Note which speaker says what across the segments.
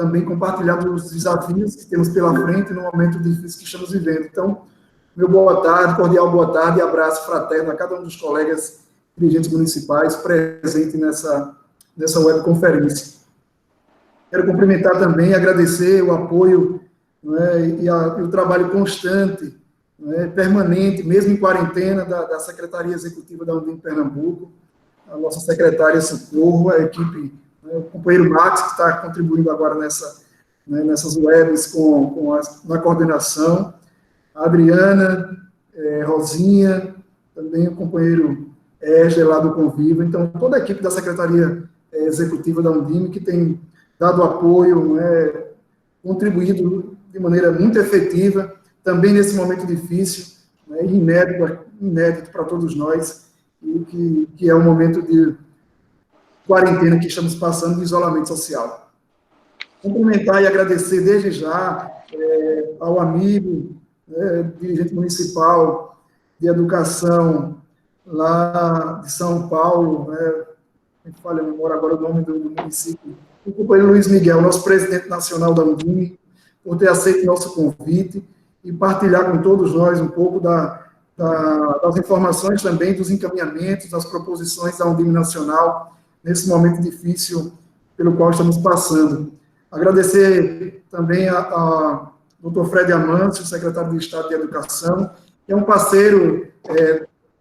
Speaker 1: também compartilhar dos desafios que temos pela frente no momento difícil que estamos vivendo. Então, meu boa tarde, cordial boa tarde e abraço fraterno a cada um dos colegas dirigentes municipais presentes nessa webconferência. Quero cumprimentar também e agradecer o apoio, né, e o trabalho constante, né, permanente, mesmo em quarentena, da Secretaria Executiva da Undime Pernambuco, a nossa secretária Socorro, a equipe, né, o companheiro Max, que está contribuindo agora nessas webs na coordenação, a Adriana, Rosinha, também o companheiro Égel, lá do Conviva. Então, toda a equipe da Secretaria Executiva da Undime, que tem dado apoio, né, contribuído de maneira muito efetiva, também nesse momento difícil, né, inédito para todos nós, e que é um momento de quarentena que estamos passando, de isolamento social. Cumprimentar e agradecer desde já ao amigo, dirigente municipal de educação lá de São Paulo, me falha a memória agora o nome do município, o companheiro Luiz Miguel, nosso presidente nacional da Undime, por ter aceito nosso convite e partilhar com todos nós um pouco das informações também, dos encaminhamentos, das proposições da Undime Nacional, nesse momento difícil pelo qual estamos passando. Agradecer também a Dr. Fred Amâncio, secretário de Estado de Educação, que é um parceiro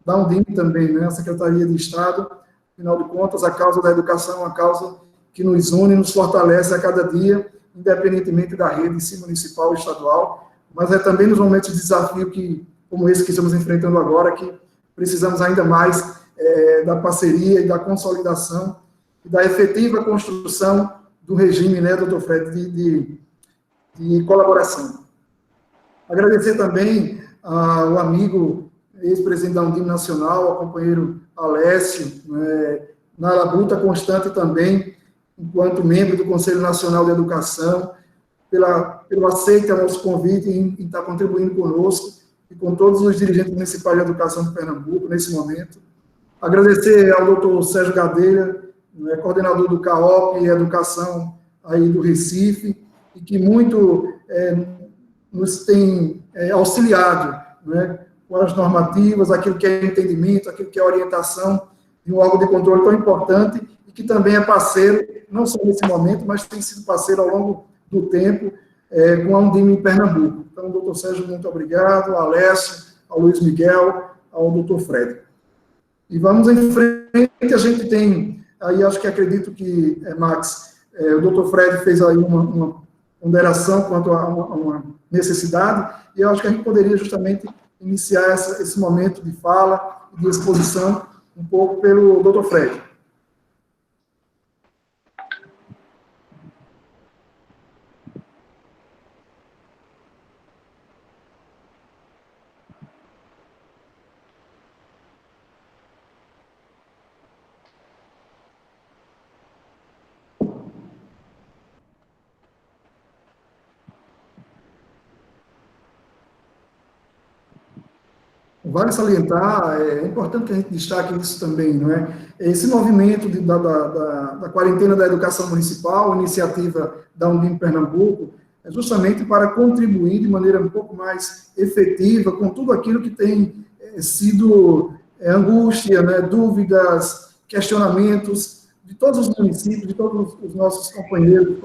Speaker 1: da Undime também, né, a Secretaria de Estado. Afinal de contas, a causa da educação é uma causa que nos une, nos fortalece a cada dia, independentemente da rede, se municipal ou estadual, mas é também nos momentos de desafio como esse que estamos enfrentando agora, que precisamos ainda mais da parceria e da consolidação e da efetiva construção do regime, né, doutor Fred, de colaboração. Agradecer também ao amigo ex-presidente da Undime Nacional, ao companheiro Alessio, na labuta constante também, enquanto membro do Conselho Nacional de Educação, pelo aceite ao nosso convite em estar contribuindo conosco e com todos os dirigentes municipais de educação de Pernambuco, nesse momento. Agradecer ao doutor Sérgio Gadelha, coordenador do CAOP e Educação aí do Recife, e que muito nos tem auxiliado, com as normativas, aquilo que é entendimento, aquilo que é orientação de um órgão de controle tão importante e que também é parceiro, não só nesse momento, mas tem sido parceiro ao longo do tempo com a Undime em Pernambuco. Então, doutor Sérgio, muito obrigado, ao Alessio, ao Luiz Miguel, ao doutor Fred. E vamos em frente, a gente tem, aí acho que acredito que, Max, o doutor Fred fez aí uma ponderação quanto a uma necessidade, e eu acho que a gente poderia justamente iniciar esse momento de fala e de exposição um pouco pelo doutor Fred. Vale salientar, é importante que a gente destaque isso também, não é? Esse movimento da quarentena da educação municipal, iniciativa da Undime Pernambuco, é justamente para contribuir de maneira um pouco mais efetiva com tudo aquilo que tem sido angústia, né, dúvidas, questionamentos de todos os municípios, de todos os nossos companheiros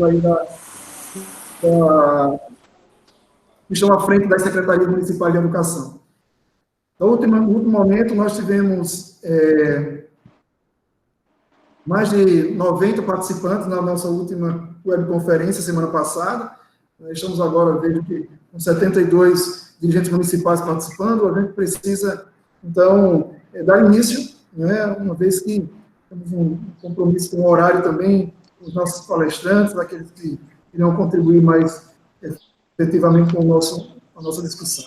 Speaker 1: aí que estão à frente das secretarias municipais de educação. No último momento, nós tivemos mais de 90 participantes na nossa última webconferência, semana passada. Estamos agora, vejo que, com 72 dirigentes municipais participando. A gente precisa, então, dar início, né, uma vez que temos um compromisso com o horário também, com os nossos palestrantes, aqueles que irão contribuir mais efetivamente com a nossa discussão.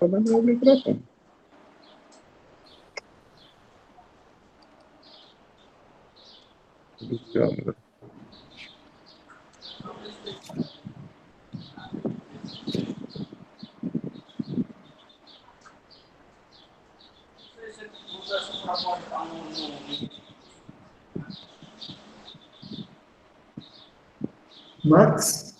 Speaker 2: Dando o microfone.
Speaker 1: Max?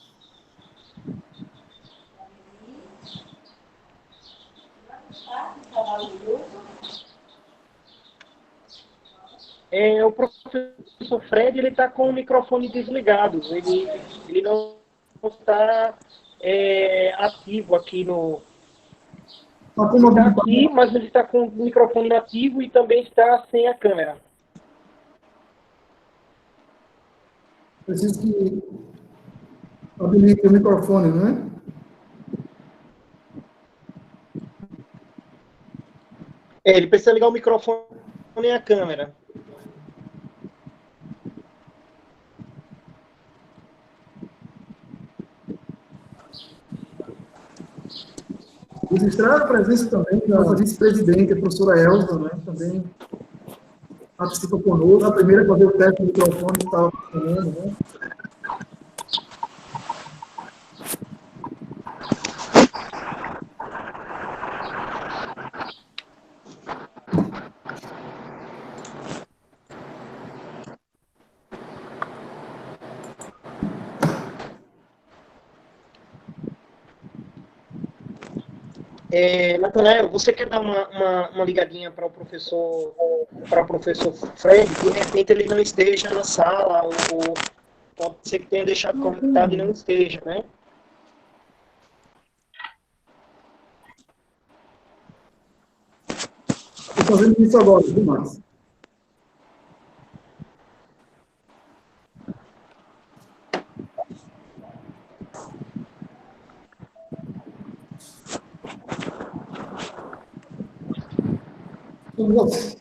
Speaker 3: O professor Fred, ele está com o microfone desligado. Ele não está ativo aqui no... Ele está aqui, mas ele está com o microfone ativo e também está sem a câmera.
Speaker 1: Preciso que habilite o microfone, não é?
Speaker 3: Ele precisa ligar o microfone e a câmera.
Speaker 1: Registrar a presença também da nossa vice-presidente, a professora Elza, né? Também participa conosco. A primeira a fazer o teste do microfone que estava funcionando, né?
Speaker 3: Natanael, você quer dar uma ligadinha para o professor Fred? De repente ele não esteja na sala, ou pode ser que tenha deixado conectado e não esteja, né?
Speaker 1: Estou fazendo isso agora, viu, Márcio?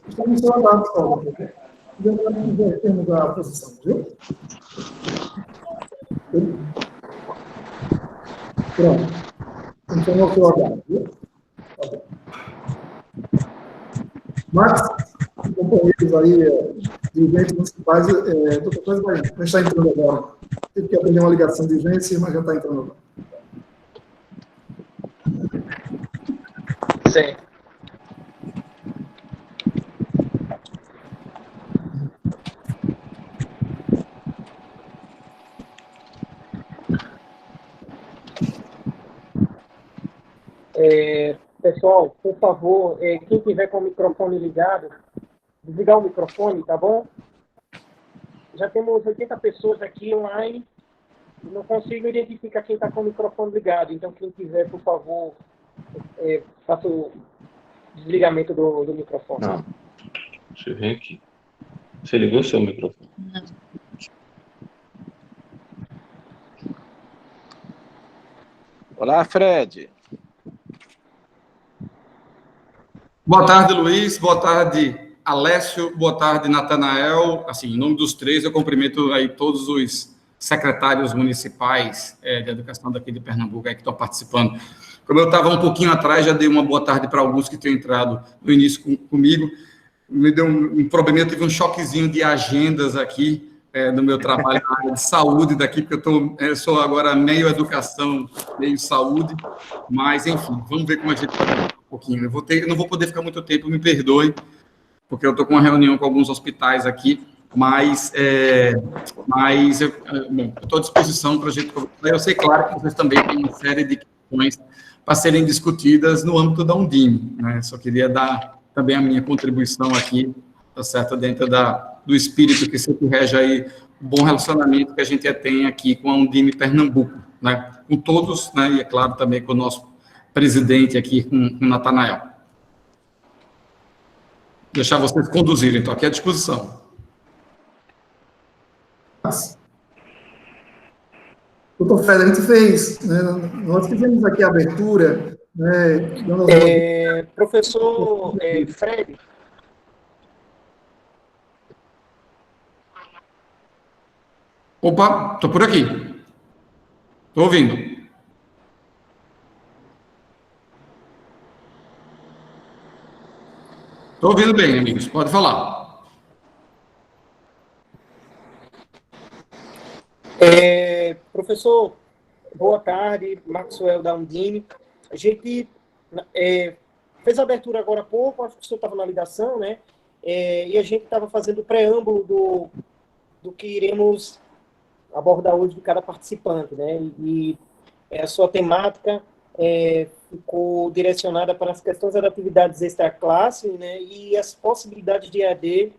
Speaker 1: Estamos trabalhando, pessoal. Temos a posição, viu? Pronto. Então, o seu abraço, viu? Tá bom. Max, companheiros aí, dirigentes municipais, doutor Coisa vai estar entrando agora. Tive que atender uma ligação de urgência, mas já está entrando agora.
Speaker 3: Certo. Pessoal, por favor, quem tiver com o microfone ligado, desligar o microfone, tá bom? Já temos 80 pessoas aqui online e não consigo identificar quem está com o microfone ligado. Então, quem quiser, por favor, faça o desligamento do microfone.
Speaker 4: Não. Deixa eu ver aqui. Você ligou o seu microfone?
Speaker 5: Não.
Speaker 6: Olá, Fred.
Speaker 7: Boa tarde, Luiz. Boa tarde, Alessio. Boa tarde, Natanael. Assim, em nome dos três, eu cumprimento aí todos os secretários municipais de educação daqui de Pernambuco que estão participando. Como eu estava um pouquinho atrás, já dei uma boa tarde para alguns que tinham entrado no início comigo. Me deu um probleminha, eu tive um choquezinho de agendas aqui no meu trabalho na área de saúde daqui, porque eu sou agora meio educação, meio saúde, mas, enfim, vamos ver como a gente vai um pouquinho. Eu não vou poder ficar muito tempo, me perdoe, porque eu estou com uma reunião com alguns hospitais aqui, mas eu estou à disposição para a gente conversar. Eu sei, claro, que vocês também têm uma série de questões para serem discutidas no âmbito da Undime, né? Só queria dar também a minha contribuição aqui, tá certo, dentro do espírito que sempre rege aí o bom relacionamento que a gente tem aqui com a Undime Pernambuco, né? Com todos, né? E é claro também com o nosso presidente aqui, com o Natanael. Deixar vocês conduzirem, então, aqui à disposição.
Speaker 1: Doutor Fred, a gente fez, né, nós fizemos aqui a abertura, né,
Speaker 3: professor Fred.
Speaker 7: Opa, estou por aqui. Estou ouvindo. Estou ouvindo bem, amigos. Pode falar.
Speaker 3: Professor, boa tarde. Maxwell da Undime. A gente fez a abertura agora há pouco, acho que o senhor estava na ligação, né? E a gente estava fazendo o preâmbulo do que iremos abordar hoje de cada participante, né? E a sua temática ficou direcionada para as questões das atividades extra-classe, né? E as possibilidades de EAD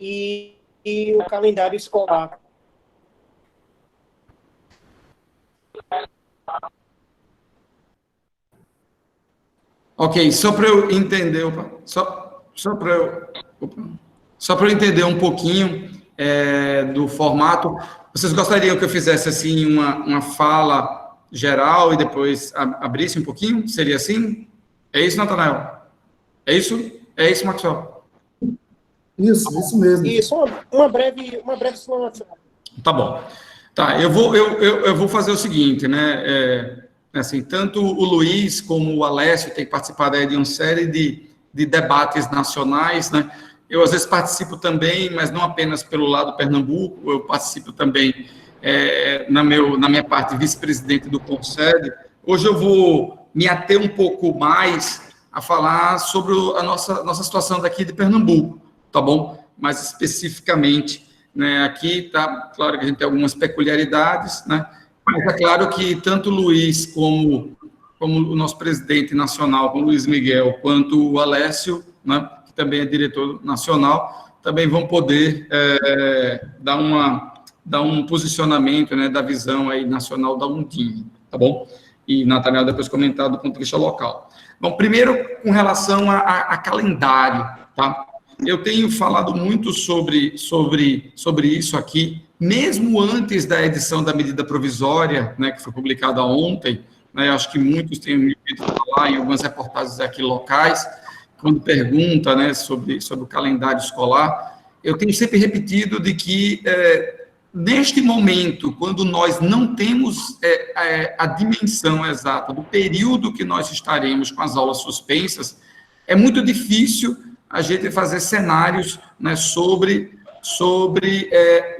Speaker 3: e o calendário escolar.
Speaker 7: Ok, só para eu entender, só para eu entender um pouquinho do formato, vocês gostariam que eu fizesse assim uma fala geral e depois abrisse um pouquinho? Seria assim? É isso, Natanael? É isso? É isso, Maxwell?
Speaker 1: Isso mesmo.
Speaker 3: Isso, uma breve explanação.
Speaker 7: Tá bom. Tá, eu vou fazer o seguinte, né? Assim, tanto o Luiz como o Alessio têm participado aí de uma série de debates nacionais, né? Eu, às vezes, participo também, mas não apenas pelo lado Pernambuco, eu participo também na minha parte vice-presidente do Concede. Hoje eu vou me ater um pouco mais a falar sobre a nossa situação daqui de Pernambuco, tá bom? Mais especificamente, né? Aqui tá claro que a gente tem algumas peculiaridades, né? Mas é claro que tanto o Luiz como o nosso presidente nacional, como o Luiz Miguel, quanto o Alessio, né, que também é diretor nacional, também vão poder dar um posicionamento, né, da visão aí nacional da Undime, tá bom? E Natanael depois comentar do ponto de vista local. Bom, primeiro, com relação a calendário, tá? Eu tenho falado muito sobre isso aqui, mesmo antes da edição da medida provisória, né, que foi publicada ontem, né, acho que muitos têm me ouvido falar em algumas reportagens aqui locais, quando pergunta, né, sobre o calendário escolar, eu tenho sempre repetido de que, neste momento, quando nós não temos a dimensão exata do período que nós estaremos com as aulas suspensas, é muito difícil a gente fazer cenários, né, sobre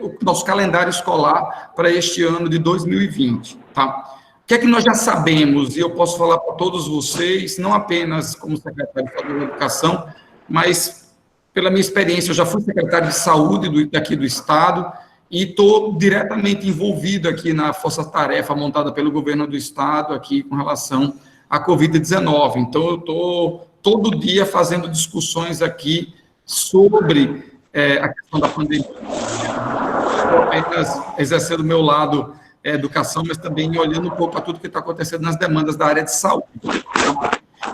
Speaker 7: o nosso calendário escolar para este ano de 2020, tá? O que é que nós já sabemos, e eu posso falar para todos vocês, não apenas como secretário de Educação, mas pela minha experiência, eu já fui secretário de Saúde daqui do Estado e estou diretamente envolvido aqui na força-tarefa montada pelo governo do Estado aqui com relação à Covid-19. Então, eu estou todo dia fazendo discussões aqui sobre a questão da pandemia. Estou apenas exercendo o meu lado educação, mas também olhando um pouco para tudo que está acontecendo nas demandas da área de saúde.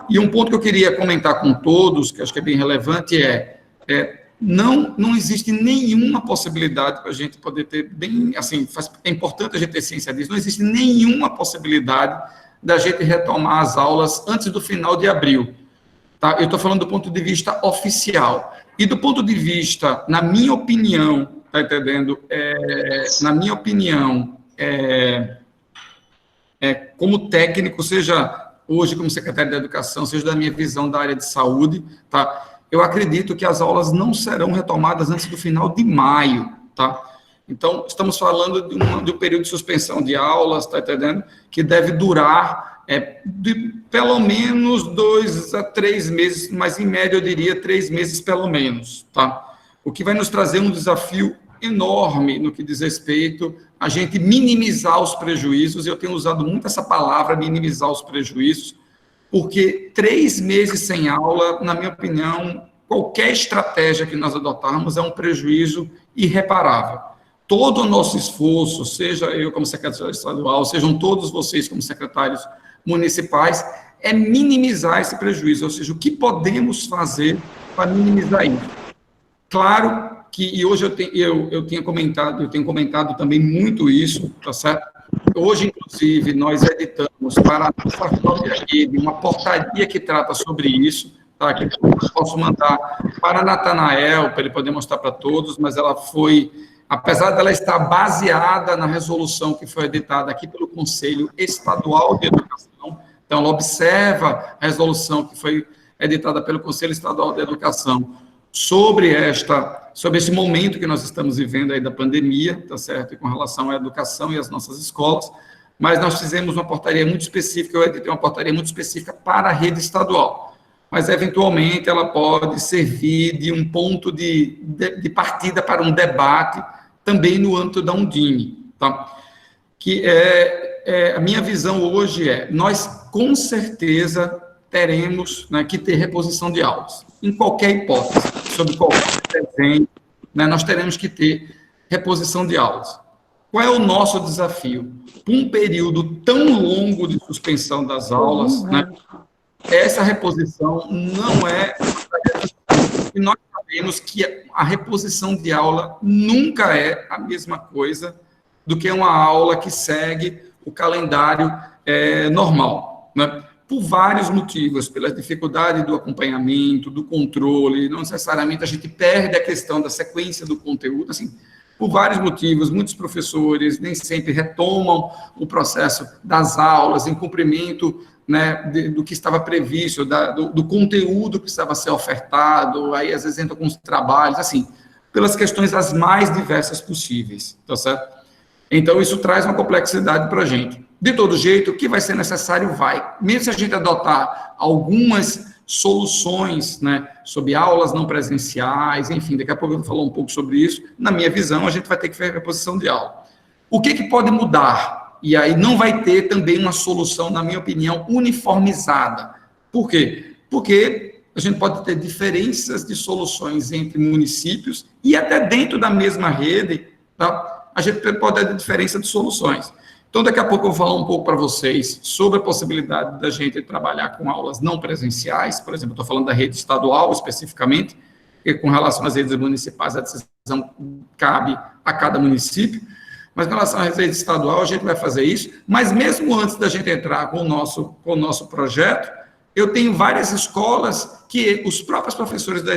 Speaker 7: E um ponto que eu queria comentar com todos, que acho que é bem relevante, não existe nenhuma possibilidade para a gente poder ter bem, assim, é importante a gente ter ciência disso, não existe nenhuma possibilidade da gente retomar as aulas antes do final de abril. Tá? Eu estou falando do ponto de vista oficial. E do ponto de vista, na minha opinião, está entendendo? Na minha opinião, como técnico, seja hoje como secretário da Educação, seja da minha visão da área de saúde, tá? Eu acredito que as aulas não serão retomadas antes do final de maio, tá? Então, estamos falando de um período de suspensão de aulas, tá entendendo? Que deve durar de pelo menos 2 a 3 meses, mas em média eu diria 3 meses pelo menos, tá? O que vai nos trazer um desafio enorme no que diz respeito a gente minimizar os prejuízos, eu tenho usado muito essa palavra, minimizar os prejuízos, porque 3 meses sem aula, na minha opinião, qualquer estratégia que nós adotarmos é um prejuízo irreparável. Todo o nosso esforço, seja eu como secretário estadual, sejam todos vocês como secretários municipais, é minimizar esse prejuízo, ou seja, o que podemos fazer para minimizar isso. Claro que, e hoje eu tenho comentado também muito isso, tá certo? Hoje, inclusive, nós editamos para a nossa própria rede uma portaria que trata sobre isso, tá? Que eu posso mandar para Natanael, para ele poder mostrar para todos, mas ela foi, apesar dela estar baseada na resolução que foi editada aqui pelo Conselho Estadual de Educação, então ela observa a resolução que foi editada pelo Conselho Estadual de Educação sobre esse momento que nós estamos vivendo aí da pandemia, tá certo? E com relação à educação e às nossas escolas, mas nós fizemos uma portaria muito específica, eu editei uma portaria muito específica para a rede estadual, mas eventualmente ela pode servir de um ponto de partida para um debate também no âmbito da Undime, tá? Que a minha visão hoje nós com certeza teremos, né, que ter reposição de aulas, em qualquer hipótese, sobre qualquer desenho, né, nós teremos que ter reposição de aulas. Qual é o nosso desafio? Um período tão longo de suspensão das aulas, né, essa reposição não é... E nós sabemos que a reposição de aula nunca é a mesma coisa do que uma aula que segue o calendário normal, né? Por vários motivos, pela dificuldade do acompanhamento, do controle, não necessariamente a gente perde a questão da sequência do conteúdo, assim, por vários motivos, muitos professores nem sempre retomam o processo das aulas em cumprimento, né, do que estava previsto, do conteúdo que estava a ser ofertado, aí às vezes entra com os trabalhos, assim, pelas questões as mais diversas possíveis, tá certo? Então, isso traz uma complexidade para a gente. De todo jeito, o que vai ser necessário vai. Mesmo se a gente adotar algumas soluções, né, sobre aulas não presenciais, enfim, daqui a pouco eu vou falar um pouco sobre isso, na minha visão, a gente vai ter que fazer reposição de aula. O que pode mudar? E aí não vai ter também uma solução, na minha opinião, uniformizada. Por quê? Porque a gente pode ter diferenças de soluções entre municípios e até dentro da mesma rede, tá? A gente pode ter diferença de soluções. Então, daqui a pouco eu vou falar um pouco para vocês sobre a possibilidade da gente trabalhar com aulas não presenciais, por exemplo, estou falando da rede estadual especificamente, porque com relação às redes municipais a decisão cabe a cada município, mas com relação à rede estadual a gente vai fazer isso, mas mesmo antes da gente entrar com o nosso projeto, eu tenho várias escolas que os próprios professores da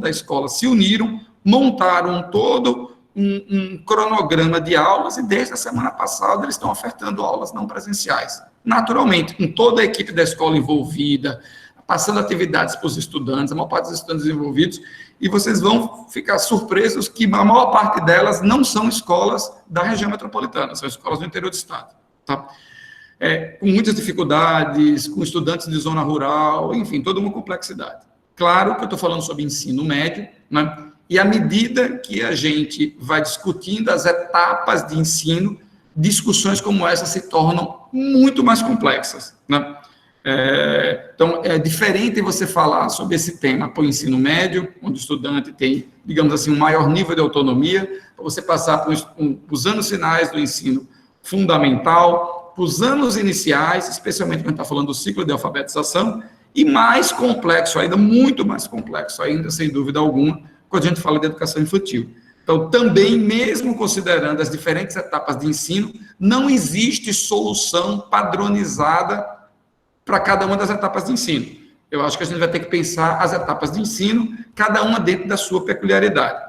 Speaker 7: escola se uniram, montaram todo um cronograma de aulas e desde a semana passada eles estão ofertando aulas não presenciais. Naturalmente, com toda a equipe da escola envolvida, passando atividades para os estudantes, a maior parte dos estudantes envolvidos, e vocês vão ficar surpresos que a maior parte delas não são escolas da região metropolitana, são escolas do interior do estado, tá? Com muitas dificuldades, com estudantes de zona rural, enfim, toda uma complexidade. Claro que eu estou falando sobre ensino médio, né? E à medida que a gente vai discutindo as etapas de ensino, discussões como essa se tornam muito mais complexas, né? Então, é diferente você falar sobre esse tema para o ensino médio, onde o estudante tem, digamos assim, um maior nível de autonomia, para você passar para os anos finais do ensino fundamental, para os anos iniciais, especialmente quando está falando do ciclo de alfabetização, e mais complexo ainda, muito mais complexo ainda, sem dúvida alguma, quando a gente fala de educação infantil. Então, também, mesmo considerando as diferentes etapas de ensino, não existe solução padronizada para cada uma das etapas de ensino. Eu acho que a gente vai ter que pensar as etapas de ensino, cada uma dentro da sua peculiaridade.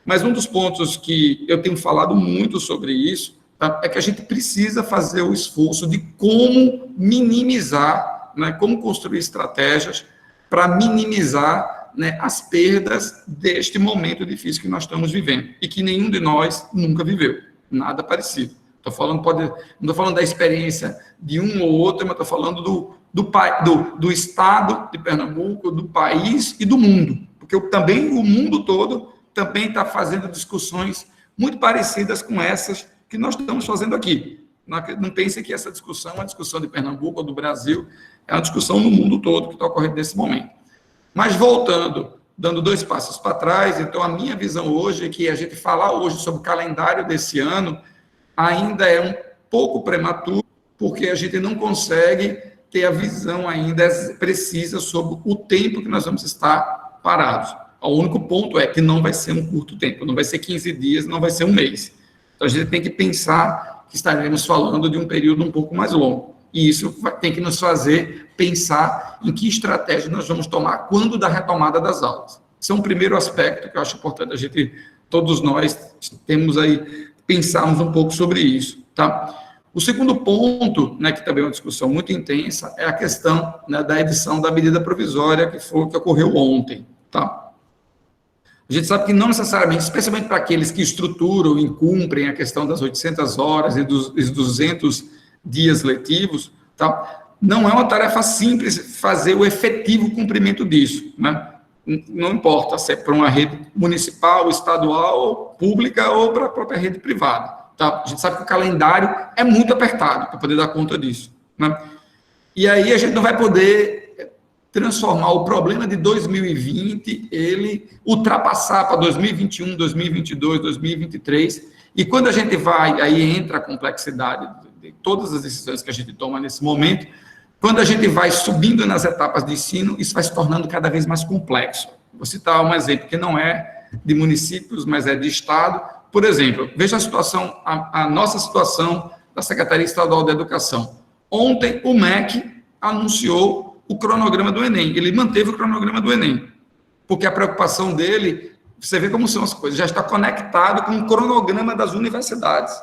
Speaker 7: Mas um dos pontos que eu tenho falado muito sobre isso, tá, é que a gente precisa fazer o esforço de como minimizar, né, como construir estratégias para minimizar, né, as perdas deste momento difícil que nós estamos vivendo e que nenhum de nós nunca viveu, nada parecido. Não estou falando da experiência de um ou outro, mas estou falando do estado de Pernambuco, do país e do mundo, porque também o mundo todo também está fazendo discussões muito parecidas com essas que nós estamos fazendo aqui. Não pense que essa discussão é uma discussão de Pernambuco ou do Brasil, é uma discussão no mundo todo que está ocorrendo nesse momento. Mas voltando, dando 2 passos para trás, então a minha visão hoje é que a gente falar hoje sobre o calendário desse ano ainda é um pouco prematuro, porque a gente não consegue ter a visão ainda precisa sobre o tempo que nós vamos estar parados. O único ponto é que não vai ser um curto tempo, não vai ser 15 dias, não vai ser um mês. Então a gente tem que pensar que estaremos falando de um período um pouco mais longo. E isso tem que nos fazer pensar em que estratégia nós vamos tomar quando da retomada das aulas. Esse é um primeiro aspecto que eu acho importante a gente, todos nós, temos aí, pensarmos um pouco sobre isso, tá? O segundo ponto, né, que também é uma discussão muito intensa, é a questão, né, da edição da medida provisória que ocorreu ontem, tá? A gente sabe que não necessariamente, especialmente para aqueles que estruturam e cumprem a questão das 800 horas e dos 200 dias letivos, tá? Não é uma tarefa simples fazer o efetivo cumprimento disso, né? Não importa se é para uma rede municipal, estadual, pública ou para a própria rede privada, tá? A gente sabe que o calendário é muito apertado para poder dar conta disso, né? E aí a gente não vai poder transformar o problema de 2020, ele ultrapassar para 2021, 2022, 2023, e quando a gente vai, aí entra a complexidade de todas as decisões que a gente toma nesse momento, quando a gente vai subindo nas etapas de ensino, isso vai se tornando cada vez mais complexo. Vou citar um exemplo que não é de municípios, mas é de estado. Por exemplo, veja a situação, a nossa situação da Secretaria Estadual de Educação. Ontem, o MEC anunciou o cronograma do Enem. Ele manteve o cronograma do Enem, porque a preocupação dele, você vê como são as coisas, já está conectado com o cronograma das universidades,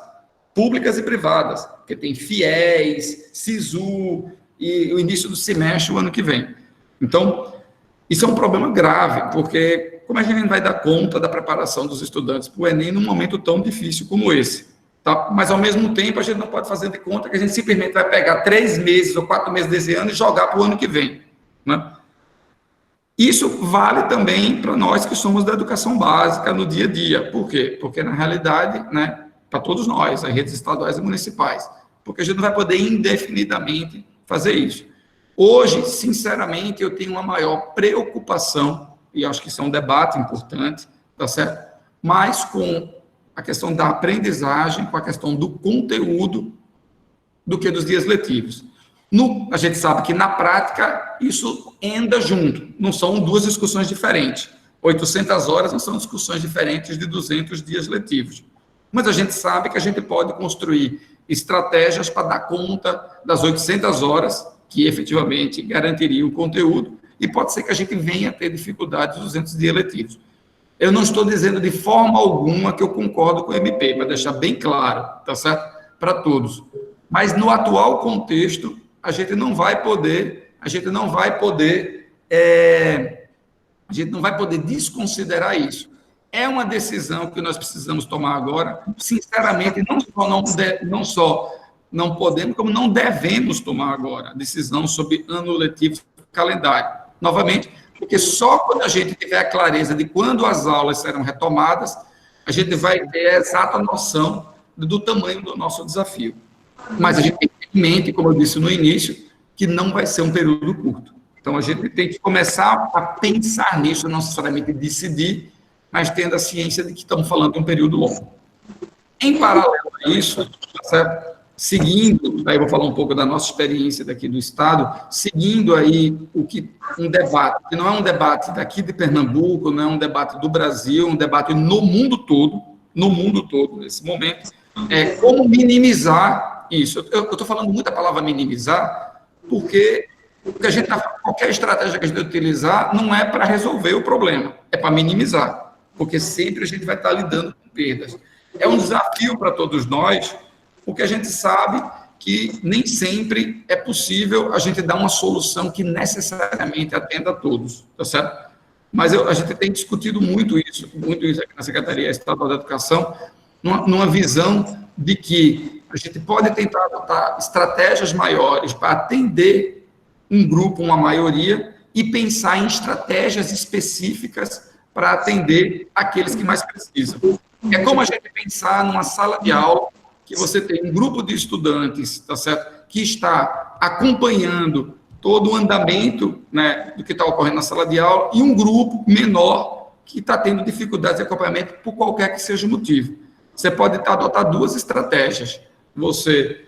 Speaker 7: públicas e privadas, porque tem FIES, SISU, e o início do semestre, o ano que vem. Então, isso é um problema grave, porque como a gente vai dar conta da preparação dos estudantes para o Enem num momento tão difícil como esse? Tá? Mas, ao mesmo tempo, a gente não pode fazer de conta que a gente simplesmente vai pegar 3 meses ou 4 meses desse ano e jogar para o ano que vem, né? Isso vale também para nós que somos da educação básica no dia a dia. Por quê? Porque, na realidade, né, para todos nós, as redes estaduais e municipais, porque a gente não vai poder indefinidamente fazer isso. Hoje, sinceramente, eu tenho uma maior preocupação, e acho que isso é um debate importante, tá certo? Mas com a questão da aprendizagem, com a questão do conteúdo, do que dos dias letivos. A gente sabe que, na prática, isso anda junto, não são duas discussões diferentes. 800 horas não são discussões diferentes de 200 dias letivos. Mas a gente sabe que a gente pode construir estratégias para dar conta das 800 horas, que efetivamente garantiriam o conteúdo, e pode ser que a gente venha a ter dificuldades nos 200 dias letivos. Eu não estou dizendo de forma alguma que eu concordo com o MP, para deixar bem claro, tá certo? Para todos. Mas no atual contexto, a gente não vai poder desconsiderar isso. É uma decisão que nós precisamos tomar agora. Sinceramente, não só não podemos, como não devemos tomar agora a decisão sobre ano letivo calendário. Novamente, porque só quando a gente tiver a clareza de quando as aulas serão retomadas, a gente vai ter a exata noção do tamanho do nosso desafio. Mas a gente tem que ter em mente, como eu disse no início, que não vai ser um período curto. Então, a gente tem que começar a pensar nisso, não necessariamente decidir, mas tendo a ciência de que estamos falando de um período longo. Em paralelo a isso, certo? Seguindo, aí eu vou falar um pouco da nossa experiência daqui do Estado, seguindo aí um debate, que não é um debate daqui de Pernambuco, não é um debate do Brasil, um debate no mundo todo, nesse momento, é como minimizar isso. Eu estou falando muito a palavra minimizar, porque qualquer estratégia que a gente utilizar não é para resolver o problema, é para minimizar, porque sempre a gente vai estar lidando com perdas. É um desafio para todos nós, porque a gente sabe que nem sempre é possível a gente dar uma solução que necessariamente atenda a todos, tá certo? Mas a gente tem discutido muito isso aqui na Secretaria Estadual da Educação, numa visão de que a gente pode tentar adotar estratégias maiores para atender um grupo, uma maioria, e pensar em estratégias específicas para atender aqueles que mais precisam. É como a gente pensar numa sala de aula que você tem um grupo de estudantes, tá certo, que está acompanhando todo o andamento, né, do que está ocorrendo na sala de aula, e um grupo menor que está tendo dificuldades de acompanhamento por qualquer que seja o motivo. Você pode adotar duas estratégias. Você,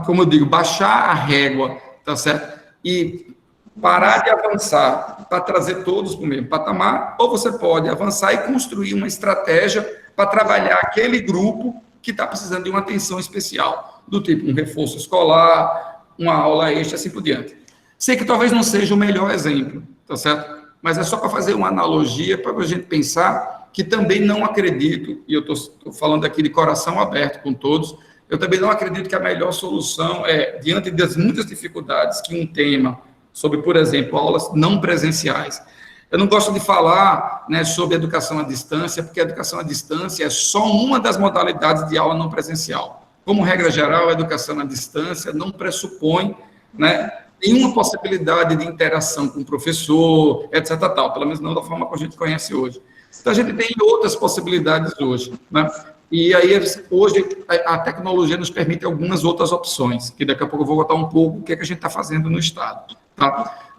Speaker 7: como eu digo, baixar a régua, tá certo? E parar de avançar para trazer todos para o mesmo patamar, ou você pode avançar e construir uma estratégia para trabalhar aquele grupo que está precisando de uma atenção especial, do tipo um reforço escolar, uma aula extra, assim por diante. Sei que talvez não seja o melhor exemplo, tá certo? Mas é só para fazer uma analogia, para a gente pensar que também não acredito, e eu estou falando aqui de coração aberto com todos, eu também não acredito que a melhor solução é, diante das muitas dificuldades que um tema sobre, por exemplo, aulas não presenciais. Eu não gosto de falar, né, sobre educação à distância, porque a educação à distância é só uma das modalidades de aula não presencial. Como regra geral, a educação à distância não pressupõe, né, nenhuma possibilidade de interação com o professor, etc. Tal, pelo menos não da forma que a gente conhece hoje. Então, a gente tem outras possibilidades hoje, né? E aí, hoje, a tecnologia nos permite algumas outras opções, que daqui a pouco eu vou botar um pouco o que é que a gente está fazendo no Estado, tá?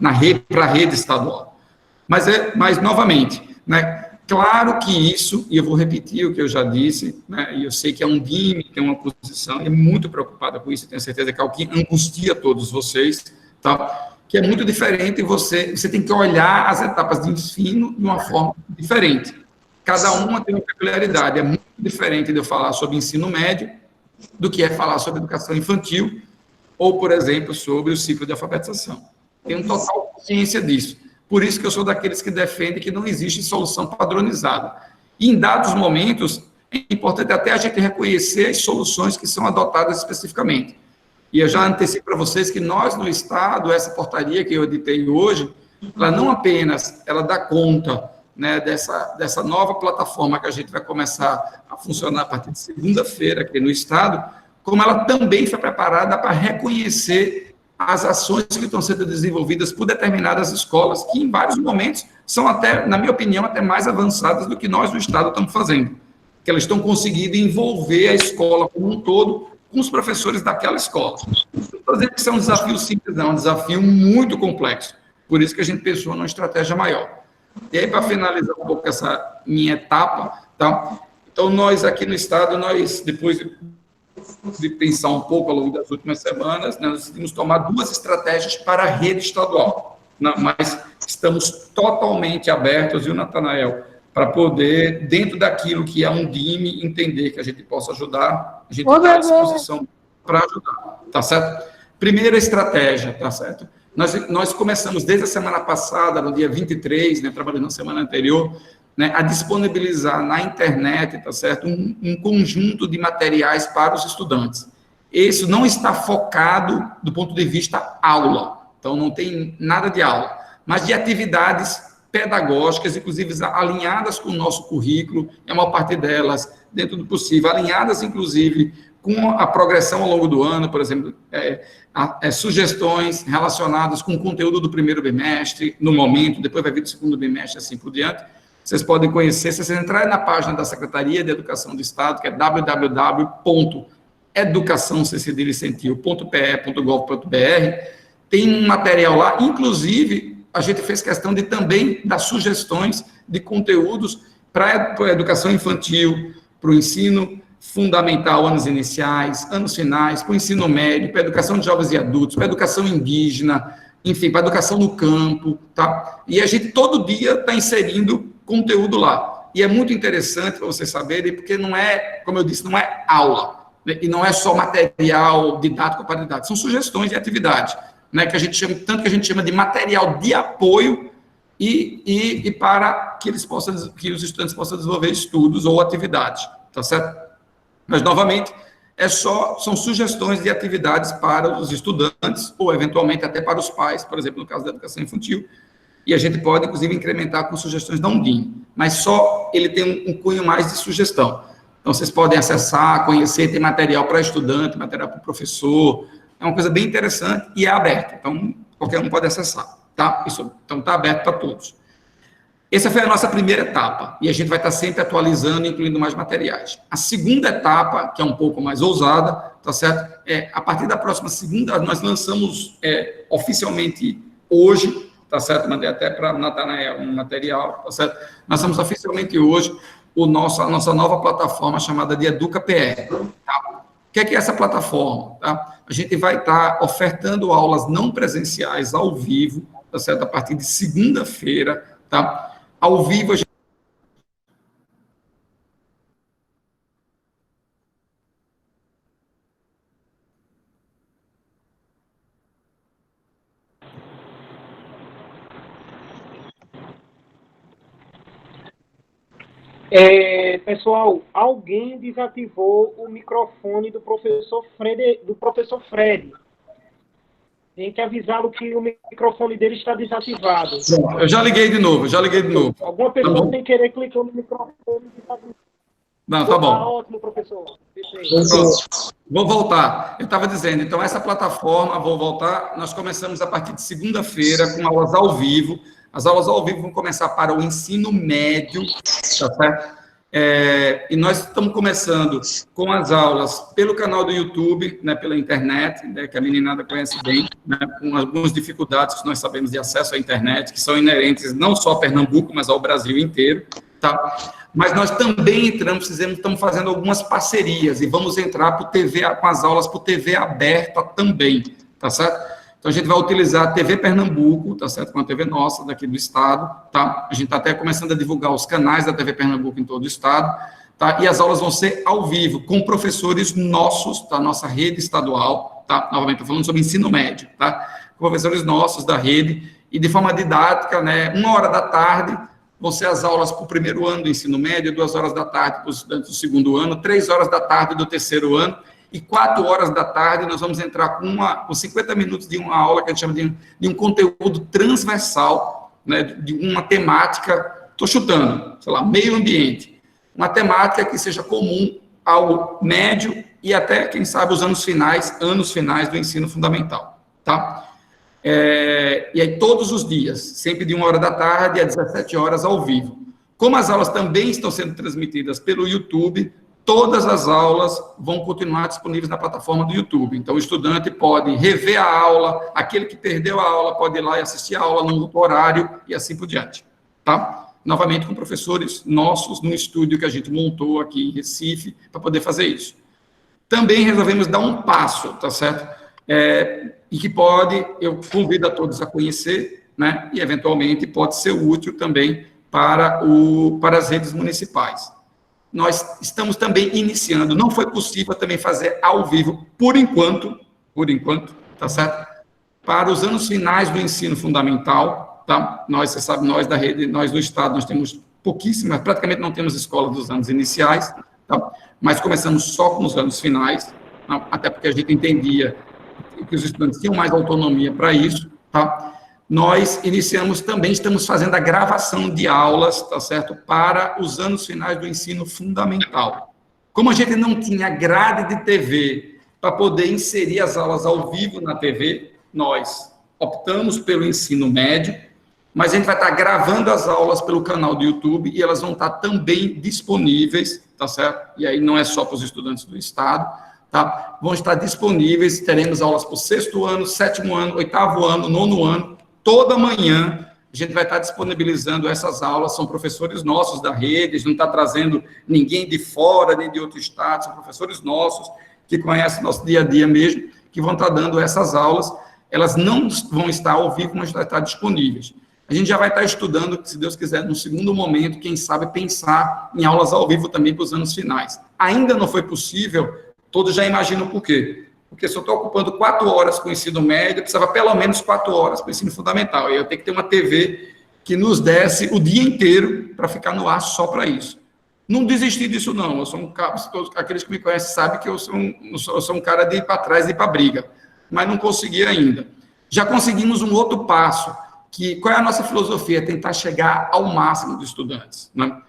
Speaker 7: Para a rede estadual. Mas, novamente, né, claro que isso, e eu vou repetir o que eu já disse, né, e eu sei que a Undime tem uma posição, é muito preocupada com isso, tenho certeza que é o que angustia todos vocês, tá? Que é muito diferente, você tem que olhar as etapas de ensino de uma forma diferente. Cada uma tem uma peculiaridade, é muito diferente de eu falar sobre ensino médio do que é falar sobre educação infantil ou, por exemplo, sobre o ciclo de alfabetização. Tenho total consciência disso. Por isso que eu sou daqueles que defendem que não existe solução padronizada. E, em dados momentos, é importante até a gente reconhecer as soluções que são adotadas especificamente. E eu já antecipo para vocês que nós, no Estado, essa portaria que eu editei hoje, ela não apenas dá conta, né, dessa nova plataforma que a gente vai começar a funcionar a partir de segunda-feira aqui no Estado, como ela também foi preparada para reconhecer as ações que estão sendo desenvolvidas por determinadas escolas, que em vários momentos são até, na minha opinião, até mais avançadas do que nós do Estado estamos fazendo, que elas estão conseguindo envolver a escola como um todo com os professores daquela escola. Estou dizendo que isso é um desafio simples, não, é um desafio muito complexo, por isso que a gente pensou numa estratégia maior. E aí, para finalizar um pouco essa minha etapa, tá? Então, nós aqui no Estado, depois de pensar um pouco ao longo das últimas semanas, nós decidimos tomar 2 estratégias para a rede estadual, mas estamos totalmente abertos, viu, Natanael, para poder, dentro daquilo que é um Undime, entender que a gente possa ajudar, a gente está à disposição para ajudar, tá certo? Primeira estratégia, tá certo? Nós começamos desde a semana passada, no dia 23, né, trabalhando na semana anterior, né, a disponibilizar na internet, tá certo, um conjunto de materiais para os estudantes. Isso não está focado do ponto de vista aula, então não tem nada de aula, mas de atividades pedagógicas, inclusive alinhadas com o nosso currículo, e a maior parte delas, dentro do possível, alinhadas, inclusive, com a progressão ao longo do ano, por exemplo, sugestões relacionadas com o conteúdo do primeiro bimestre, no momento, depois vai vir do segundo bimestre, assim por diante. Vocês podem conhecer, se vocês entrarem na página da Secretaria de Educação do Estado, que é www.educaçãoccdicentil.pe.gov.br, tem um material lá, inclusive, a gente fez questão de também dar sugestões de conteúdos para a educação infantil, para o ensino fundamental, anos iniciais, anos finais, para o ensino médio, para a educação de jovens e adultos, para a educação indígena, enfim, para a educação no campo, tá? E a gente todo dia está inserindo conteúdo lá. E é muito interessante para vocês saberem, porque não é, como eu disse, não é aula, né? E não é só material didático para didático, são sugestões de atividade, né? Que a gente chama, tanto que a gente chama de material de apoio e para que que os estudantes possam desenvolver estudos ou atividades, tá certo? Mas, novamente, são sugestões de atividades para os estudantes, ou, eventualmente, até para os pais, por exemplo, no caso da educação infantil, e a gente pode, inclusive, incrementar com sugestões da Undime, mas só ele tem um cunho mais de sugestão. Então, vocês podem acessar, conhecer, tem material para estudante, material para professor, é uma coisa bem interessante e é aberto, então, qualquer um pode acessar, tá? Então, está aberto para todos. Essa foi a nossa primeira etapa, e a gente vai estar sempre atualizando, incluindo mais materiais. A segunda etapa, que é um pouco mais ousada, tá certo? A partir da próxima segunda, nós lançamos oficialmente hoje, tá certo? Mandei até para a Natanael um material, tá certo? Nós lançamos oficialmente hoje a nossa nova plataforma chamada de EducaPE, tá? O que é essa plataforma? Tá? A gente vai estar ofertando aulas não presenciais ao vivo, tá certo? A partir de segunda-feira, tá? Ao vivo, a gente...
Speaker 3: Pessoal, alguém desativou o microfone do professor Fred. Tem que avisá-lo que o microfone dele está desativado.
Speaker 7: Eu já liguei de novo,
Speaker 3: Alguma pessoa sem querer clicou no microfone desativado.
Speaker 7: Não, tá bom.
Speaker 3: Ótimo, professor.
Speaker 7: Vou voltar. Eu estava dizendo, então, essa plataforma, vou voltar, nós começamos a partir de segunda-feira com aulas ao vivo. As aulas ao vivo vão começar para o ensino médio, tá certo? E nós estamos começando com as aulas pelo canal do YouTube, né, pela internet, né, que a meninada conhece bem, né, com algumas dificuldades que nós sabemos de acesso à internet, que são inerentes não só a Pernambuco, mas ao Brasil inteiro, tá? Mas nós também estamos fazendo algumas parcerias e vamos entrar com as aulas por TV aberta também, tá certo? Então, a gente vai utilizar a TV Pernambuco, tá certo? Com a TV nossa, daqui do estado, tá? A gente está até começando a divulgar os canais da TV Pernambuco em todo o estado, tá? E as aulas vão ser ao vivo, com professores nossos, da nossa rede estadual, tá? Novamente, estou falando sobre ensino médio, tá? Com professores nossos da rede, e de forma didática, né? 1h da tarde, vão ser as aulas para o primeiro ano do ensino médio, 2h da tarde para os estudantes do segundo ano, 3h da tarde do terceiro ano, e 4h da tarde nós vamos entrar com 50 minutos de uma aula que a gente chama de um conteúdo transversal, né, de uma temática, estou chutando, sei lá, meio ambiente, uma temática que seja comum ao médio e até, quem sabe, os anos finais do ensino fundamental, tá? E aí todos os dias, sempre de 1h da tarde a 17h ao vivo. Como as aulas também estão sendo transmitidas pelo YouTube, todas as aulas vão continuar disponíveis na plataforma do YouTube. Então, o estudante pode rever a aula, aquele que perdeu a aula pode ir lá e assistir a aula num outro horário e assim por diante, tá? Novamente com professores nossos no estúdio que a gente montou aqui em Recife para poder fazer isso. Também resolvemos dar um passo, tá certo? E que eu convido a todos a conhecer, né? E, eventualmente, pode ser útil também para as redes municipais. Nós estamos também iniciando, não foi possível também fazer ao vivo, por enquanto, tá certo? Para os anos finais do ensino fundamental, tá? Você sabe, nós da rede, nós do estado, nós temos pouquíssimas, praticamente não temos escola dos anos iniciais, tá? Mas começamos só com os anos finais, tá? Até porque a gente entendia que os estudantes tinham mais autonomia para isso, tá? Nós iniciamos também, estamos fazendo a gravação de aulas, tá certo, para os anos finais do ensino fundamental. Como a gente não tinha grade de TV para poder inserir as aulas ao vivo na TV, nós optamos pelo ensino médio, mas a gente vai estar gravando as aulas pelo canal do YouTube e elas vão estar também disponíveis, tá certo? E aí não é só para os estudantes do estado, tá? Vão estar disponíveis, teremos aulas para o 6º ano, 7º ano, 8º ano, 9º ano. Toda manhã a gente vai estar disponibilizando essas aulas, são professores nossos da rede, a gente não está trazendo ninguém de fora, nem de outro estado, são professores nossos que conhecem nosso dia a dia mesmo, que vão estar dando essas aulas, elas não vão estar ao vivo, mas vão estar disponíveis. A gente já vai estar estudando, se Deus quiser, no segundo momento, quem sabe pensar em aulas ao vivo também para os anos finais. Ainda não foi possível, todos já imaginam por quê. Porque se eu estou ocupando 4 horas com o ensino médio, eu precisava pelo menos 4 horas para o ensino fundamental. E eu tenho que ter uma TV que nos desse o dia inteiro para ficar no ar só para isso. Não desisti disso, não. Eu sou um cara, aqueles que me conhecem sabem que eu sou um cara de ir para trás e ir para briga. Mas não consegui ainda. Já conseguimos um outro passo, qual é a nossa filosofia? Tentar chegar ao máximo dos estudantes, né?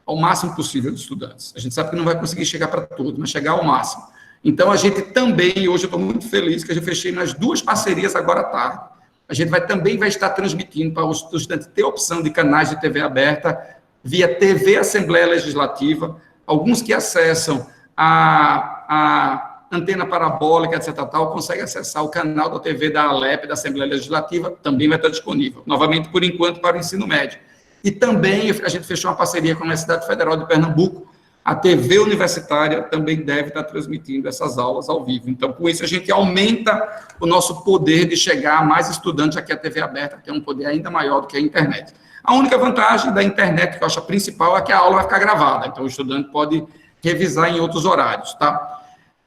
Speaker 7: Ao máximo possível dos estudantes. A gente sabe que não vai conseguir chegar para todos, mas chegar ao máximo. Então, a gente também, hoje eu estou muito feliz que a gente fechei mais 2 parcerias agora à tarde. A gente também vai estar transmitindo para os estudantes ter opção de canais de TV aberta via TV Assembleia Legislativa, alguns que acessam a antena parabólica, etc. conseguem acessar o canal da TV da Alep, da Assembleia Legislativa, também vai estar disponível. Novamente, por enquanto, para o ensino médio. E também a gente fechou uma parceria com a Universidade Federal de Pernambuco. A TV universitária também deve estar transmitindo essas aulas ao vivo. Então, com isso, a gente aumenta o nosso poder de chegar a mais estudantes, já que a TV aberta tem um poder ainda maior do que a internet. A única vantagem da internet, que eu acho a principal, é que a aula vai ficar gravada. Então, o estudante pode revisar em outros horários, tá?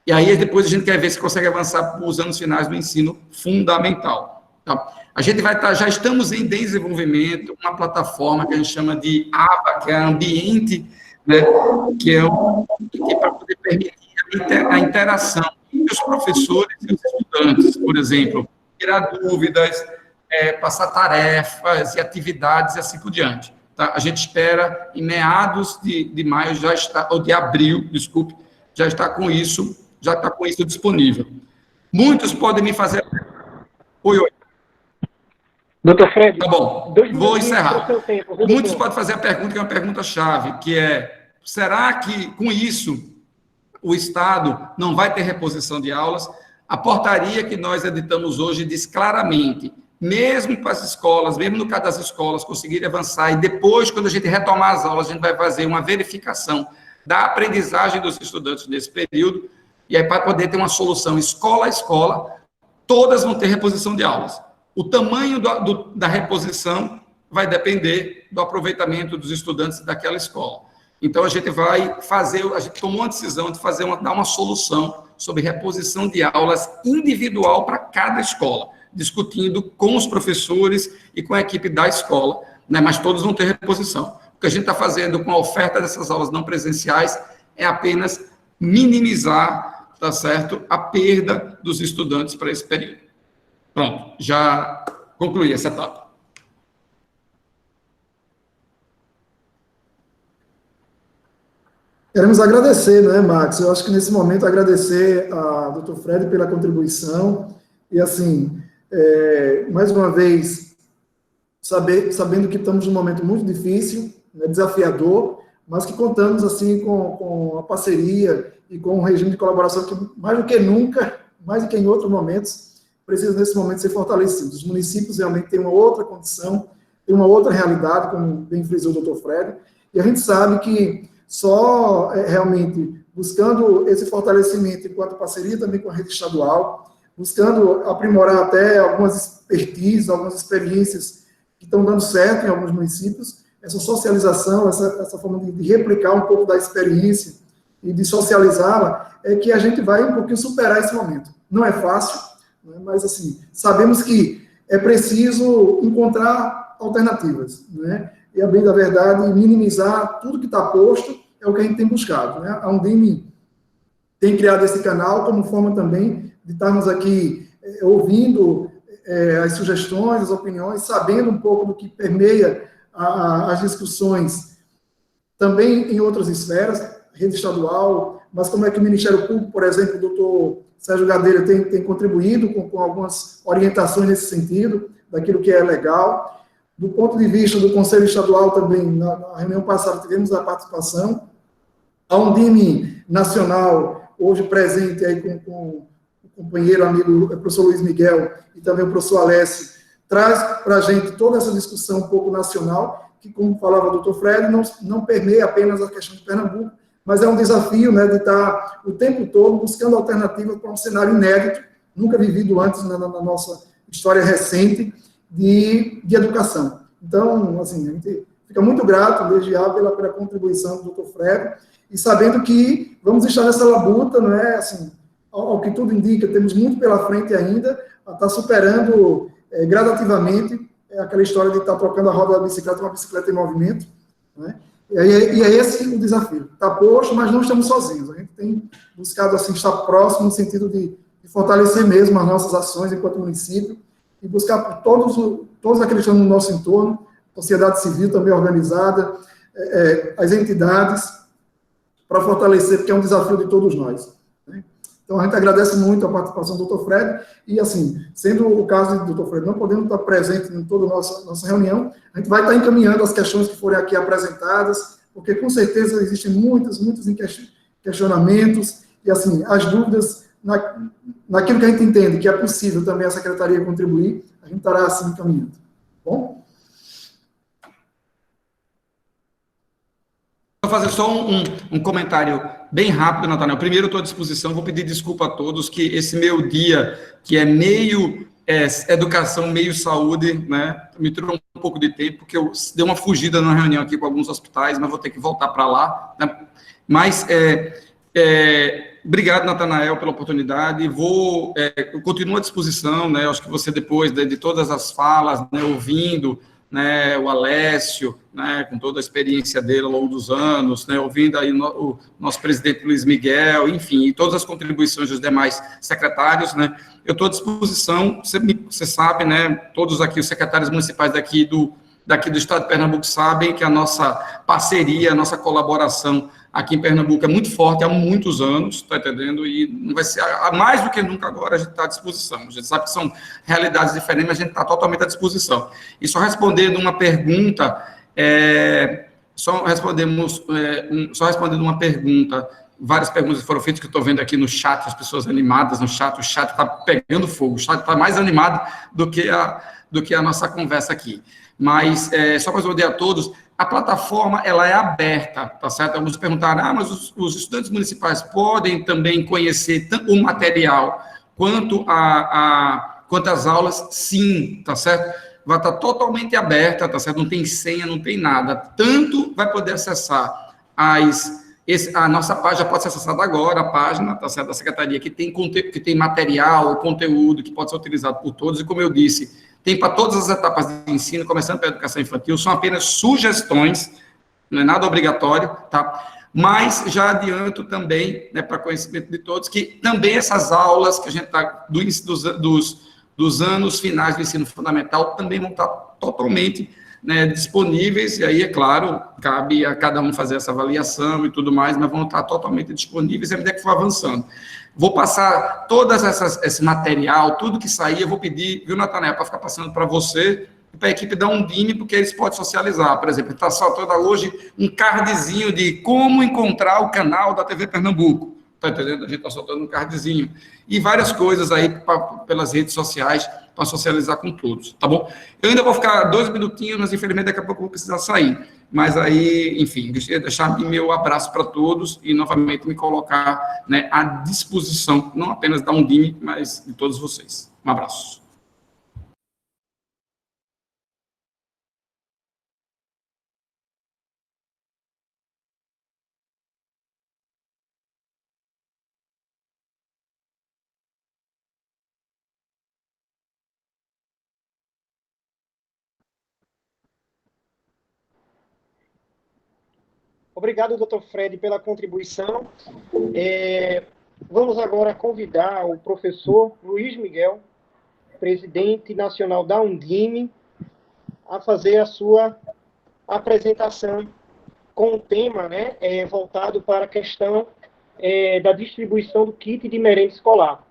Speaker 7: E aí, depois, a gente quer ver se consegue avançar para os anos finais do ensino fundamental, tá? A gente vai estar, já estamos em desenvolvimento, uma plataforma que a gente chama de ABA, que é Ambiente, né, que é para poder permitir a interação entre os professores e os estudantes, por exemplo, tirar dúvidas, passar tarefas e atividades e assim por diante. tá? A gente espera, em meados de maio, já está, ou de abril, desculpe, já está com isso disponível. Muitos podem me fazer... Oi.
Speaker 3: Doutor Fred,
Speaker 7: Tá bom, vou encerrar. Muitos podem fazer a pergunta, que é uma pergunta-chave, que é, será que, com isso, o Estado não vai ter reposição de aulas? A portaria que nós editamos hoje diz claramente, mesmo para as escolas, mesmo no caso das escolas, conseguirem avançar, e depois, quando a gente retomar as aulas, a gente vai fazer uma verificação da aprendizagem dos estudantes nesse período, e aí para poder ter uma solução escola a escola, todas vão ter reposição de aulas. O tamanho da reposição vai depender do aproveitamento dos estudantes daquela escola. Então, a gente tomou uma decisão de dar uma solução sobre reposição de aulas individual para cada escola, discutindo com os professores e com a equipe da escola, né, mas todos vão ter reposição. O que a gente está fazendo com a oferta dessas aulas não presenciais é apenas minimizar, tá certo, a perda dos estudantes para esse período. Pronto, já concluí essa etapa.
Speaker 1: Queremos agradecer, né, Max? Eu acho que nesse momento agradecer a Dr. Fred pela contribuição e, assim, mais uma vez, sabendo que estamos num momento muito difícil, né, desafiador, mas que contamos, assim, com a parceria e com um regime de colaboração que, mais do que nunca, mais do que em outros momentos, precisa, nesse momento, ser fortalecido. Os municípios realmente têm uma outra condição, têm uma outra realidade, como bem frisou o Dr. Fred, e a gente sabe que só realmente buscando esse fortalecimento enquanto parceria também com a rede estadual, buscando aprimorar até algumas expertises, algumas experiências que estão dando certo em alguns municípios, essa socialização, essa forma de replicar um pouco da experiência e de socializá-la, é que a gente vai um pouquinho superar esse momento. Não é fácil, né, mas assim, sabemos que é preciso encontrar alternativas, né? E, a bem da verdade, minimizar tudo que está posto é o que a gente tem buscado, né? A Undime tem criado esse canal como forma também de estarmos aqui ouvindo as sugestões, as opiniões, sabendo um pouco do que permeia as discussões também em outras esferas, rede estadual, mas como é que o Ministério Público, por exemplo, o doutor Sérgio Gadelha tem contribuído com algumas orientações nesse sentido, daquilo que é legal. Do ponto de vista do Conselho Estadual também, na reunião passada tivemos a participação. A Undime Nacional, hoje presente aí com o companheiro, amigo, o professor Luiz Miguel, e também o professor Alessio, traz para a gente toda essa discussão um pouco nacional, que, como falava o doutor Fred, não permeia apenas a questão de Pernambuco, mas é um desafio, né, de estar o tempo todo buscando alternativas para um cenário inédito, nunca vivido antes na nossa história recente, de educação. Então, assim, a gente fica muito grato, desde já, pela contribuição do Dr. Fred, e sabendo que vamos estar nessa labuta, não é, assim, ao que tudo indica, temos muito pela frente ainda, a estar superando gradativamente aquela história de estar trocando a roda da bicicleta, uma bicicleta em movimento, né? E é esse o desafio. Está posto, mas não estamos sozinhos. A gente tem buscado, assim, estar próximo no sentido de fortalecer mesmo as nossas ações enquanto município, e buscar por todos aqueles que estão no nosso entorno, sociedade civil também organizada, as entidades, para fortalecer, porque é um desafio de todos nós, né? Então, a gente agradece muito a participação do Dr. Fred, e, assim, sendo o caso do Dr. Fred, não podendo estar presente em toda a nossa reunião, a gente vai estar encaminhando as questões que forem aqui apresentadas, porque, com certeza, existem muitos questionamentos, e, assim, as dúvidas, naquilo que a gente entende que é possível também a Secretaria contribuir, a gente estará assim caminhando. Bom?
Speaker 7: Vou fazer só um comentário bem rápido, Nathanael. Primeiro, eu estou à disposição, vou pedir desculpa a todos que esse meu dia, que é meio educação, meio saúde, né, me tirou um pouco de tempo, porque eu dei uma fugida na reunião aqui com alguns hospitais, mas vou ter que voltar para lá, né? Mas, obrigado, Nathanael, pela oportunidade. Eu continuo à disposição, né? Acho que você, depois de todas as falas, né, ouvindo, né, o Alessio, né, com toda a experiência dele ao longo dos anos, né, ouvindo aí o nosso presidente Luiz Miguel, enfim, e todas as contribuições dos demais secretários, né, eu estou à disposição, você sabe, né, todos aqui, os secretários municipais daqui daqui do estado de Pernambuco sabem que a nossa parceria, a nossa colaboração aqui em Pernambuco é muito forte há muitos anos, está entendendo? E não vai ser, mais do que nunca agora, a gente está à disposição. A gente sabe que são realidades diferentes, mas a gente está totalmente à disposição. E só respondendo uma pergunta, só respondendo uma pergunta, várias perguntas foram feitas que eu estou vendo aqui no chat, as pessoas animadas no chat, o chat está pegando fogo, o chat está mais animado do que a nossa conversa aqui. Mas, só para responder a todos, a plataforma, ela é aberta, tá certo? Alguns perguntaram, mas os estudantes municipais podem também conhecer tanto o material quanto as aulas? Sim, tá certo? Vai estar totalmente aberta, tá certo? Não tem senha, não tem nada. Tanto vai poder acessar a nossa página, pode ser acessada agora, a página, tá certo, da Secretaria, que tem material, conteúdo que pode ser utilizado por todos, e como eu disse, tem para todas as etapas de ensino, começando pela educação infantil, são apenas sugestões, não é nada obrigatório, tá? Mas já adianto também, né, para conhecimento de todos, que também essas aulas que a gente está dos anos finais do ensino fundamental também vão estar totalmente, né, disponíveis, e aí, é claro, cabe a cada um fazer essa avaliação e tudo mais, mas vão estar totalmente disponíveis à medida que for avançando. Vou passar esse material, tudo que sair, eu vou pedir, viu, Natanael, para ficar passando para você e para a equipe dar um DIM, porque eles podem socializar. Por exemplo, está soltando hoje um cardzinho de como encontrar o canal da TV Pernambuco. Está entendendo? A gente está soltando um cardzinho. E várias coisas aí pelas redes sociais para socializar com todos, tá bom? Eu ainda vou ficar 2 minutinhos, mas infelizmente daqui a pouco eu vou precisar sair. Mas aí, enfim, gostaria de deixar meu abraço para todos e novamente me colocar, né, à disposição, não apenas da Undime, mas de todos vocês. Um abraço.
Speaker 3: Obrigado, Dr. Fred, pela contribuição. Vamos agora convidar o professor Luiz Miguel, presidente nacional da Undime, a fazer a sua apresentação com o tema, né, voltado para a questão da distribuição do kit de merenda escolar.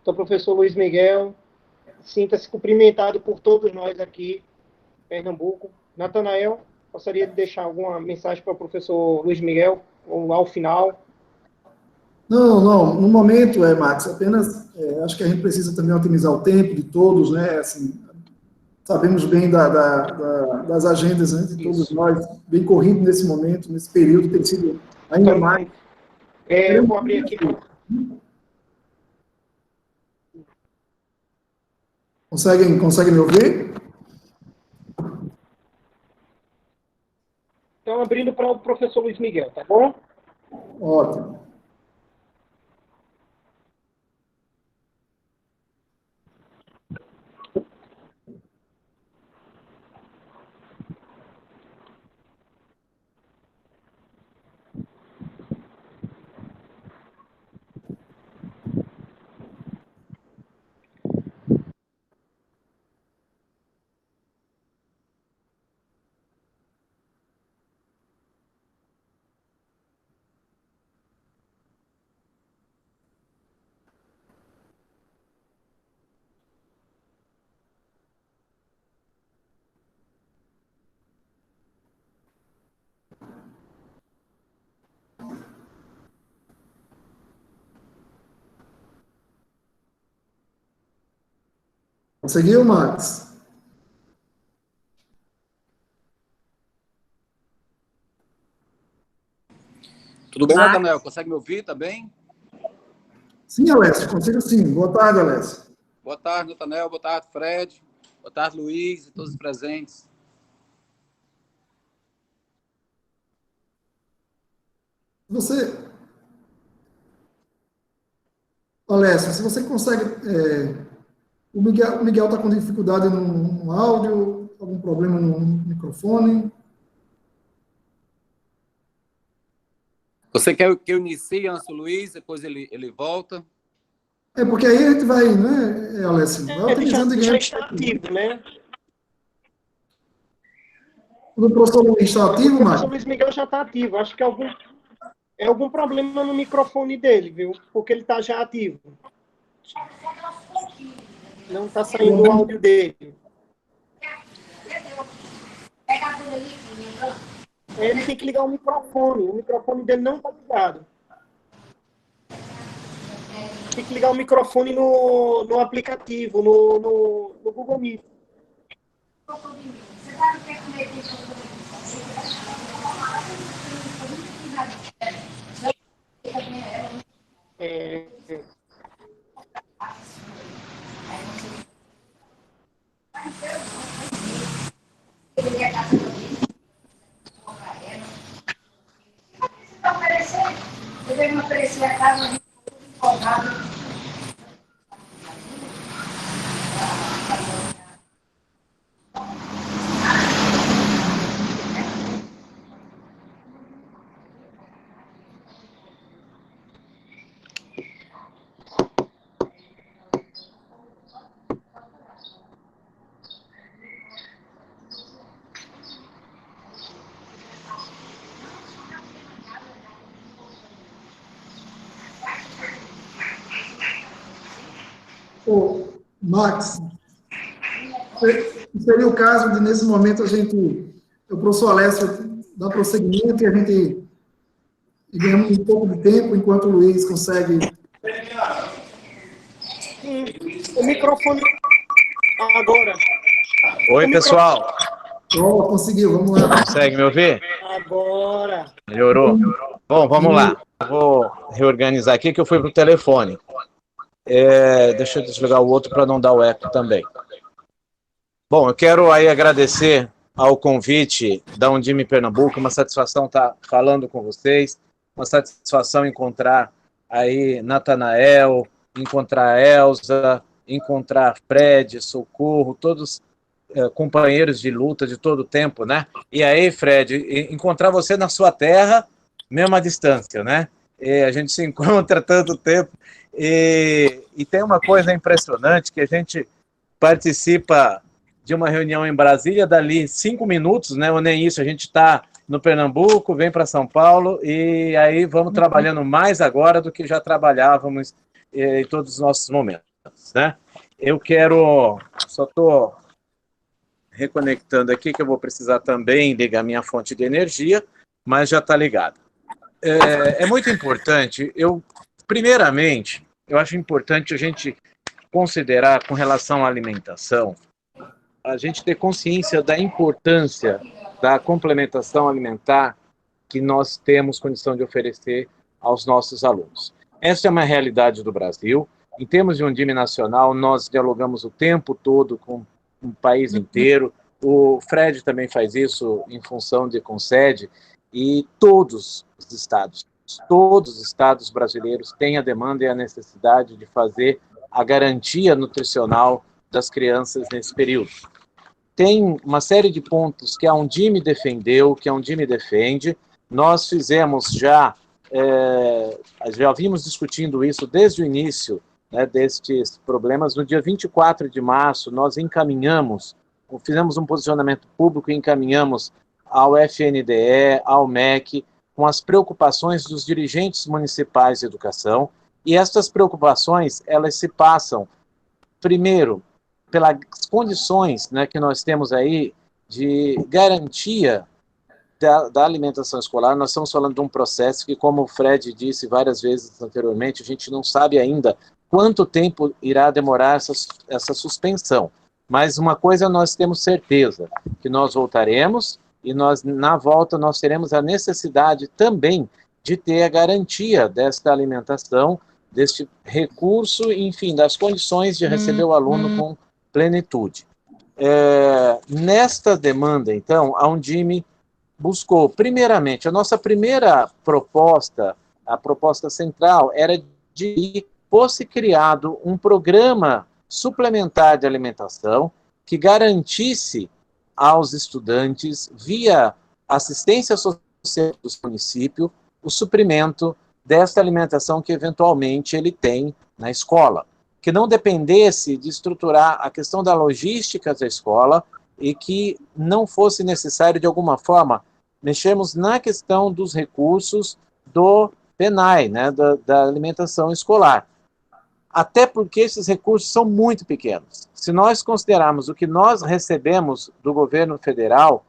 Speaker 3: Então, professor Luiz Miguel, sinta-se cumprimentado por todos nós aqui em Pernambuco. Natanael, gostaria de deixar alguma mensagem para o professor Luiz Miguel, ou ao final?
Speaker 1: Não. No momento, Max, apenas acho que a gente precisa também otimizar o tempo de todos, né? Assim, sabemos bem das agendas, né, de todos nós, bem corrido nesse momento, nesse período, tem sido ainda
Speaker 3: então,
Speaker 1: mais.
Speaker 3: Eu vou abrir aqui.
Speaker 1: Conseguem me ouvir?
Speaker 3: Então, abrindo para o professor Luiz Miguel, tá bom?
Speaker 1: Ótimo. Conseguiu, Max?
Speaker 6: Tudo bem, Natanael? Consegue me ouvir também?
Speaker 1: Sim, Alessio, consigo sim. Boa tarde, Alessio.
Speaker 6: Boa tarde, Natanael. Boa tarde, Fred. Boa tarde, Luiz e todos os presentes.
Speaker 1: Alessio, se você consegue... O Miguel está com dificuldade no áudio, algum problema no microfone.
Speaker 6: Você quer que eu inicie antes do Luiz, depois ele volta?
Speaker 1: Porque aí a gente vai, né, Alessio? Vai utilizando
Speaker 3: já está ativo, né?
Speaker 1: O professor Luiz está ativo,
Speaker 3: O professor
Speaker 1: Marcos?
Speaker 3: Luiz Miguel já está ativo. Acho que é algum problema no microfone dele, viu? Porque ele está já ativo. Não está saindo o áudio dele. Ele tem que ligar o microfone dele não está ligado. Tem que ligar o microfone no aplicativo, no Google Meet.
Speaker 5: Devemos oferecer a casa de empolgado.
Speaker 1: Ô, Max, seria o caso de, nesse momento, o professor Alessio dar prosseguimento e a gente ganhamos um pouco de tempo enquanto o Luiz consegue.
Speaker 3: O microfone agora.
Speaker 8: Oi, pessoal.
Speaker 1: Oh, conseguiu, vamos lá.
Speaker 8: Consegue me ouvir?
Speaker 3: Agora.
Speaker 8: Melhorou? Bom, vamos lá. Eu vou reorganizar aqui que eu fui para o telefone. Deixa eu desligar o outro para não dar o eco também. Bom, eu quero aí agradecer ao convite da Undime Pernambuco, uma satisfação estar falando com vocês, uma satisfação encontrar aí Natanael, encontrar a Elza, encontrar Fred, Socorro, todos companheiros de luta de todo o tempo, né? E aí, Fred, encontrar você na sua terra, mesmo à distância, né? A gente se encontra há tanto tempo. E tem uma coisa impressionante, que a gente participa de uma reunião em Brasília, dali 5 minutos, né, ou nem isso, a gente está no Pernambuco, vem para São Paulo, e aí vamos trabalhando mais agora do que já trabalhávamos em todos os nossos momentos, né? Eu quero, só estou reconectando aqui, que eu vou precisar também ligar minha fonte de energia, mas já está ligado. É muito importante, primeiramente, eu acho importante a gente considerar, com relação à alimentação, a gente ter consciência da importância da complementação alimentar que nós temos condição de oferecer aos nossos alunos. Essa é uma realidade do Brasil. Em termos de Undime Nacional, nós dialogamos o tempo todo com o país inteiro. O Fred também faz isso em função de Concede, e todos os estados brasileiros têm a demanda e a necessidade de fazer a garantia nutricional das crianças nesse período. Tem uma série de pontos que a Undime defendeu, que a Undime defende. Nós fizemos já vimos discutindo isso desde o início, né, destes problemas. No dia 24 de março, nós fizemos um posicionamento público e encaminhamos ao FNDE, ao MEC, com as preocupações dos dirigentes municipais de educação, e estas preocupações, elas se passam, primeiro, pelas condições, né, que nós temos aí de garantia da alimentação escolar. Nós estamos falando de um processo que, como o Fred disse várias vezes anteriormente, a gente não sabe ainda quanto tempo irá demorar essa suspensão, mas uma coisa nós temos certeza, que nós voltaremos, e na volta nós teremos a necessidade também de ter a garantia desta alimentação, deste recurso, enfim, das condições de receber o aluno com plenitude. Nesta demanda, então, a Undime buscou, primeiramente, a nossa primeira proposta, a proposta central, era de que fosse criado um programa suplementar de alimentação que garantisse aos estudantes, via assistência social do município, o suprimento dessa alimentação que eventualmente ele tem na escola, que não dependesse de estruturar a questão da logística da escola, e que não fosse necessário, de alguma forma, mexermos na questão dos recursos do PENAE, né, da alimentação escolar. Até porque esses recursos são muito pequenos. Se nós considerarmos o que nós recebemos do governo federal,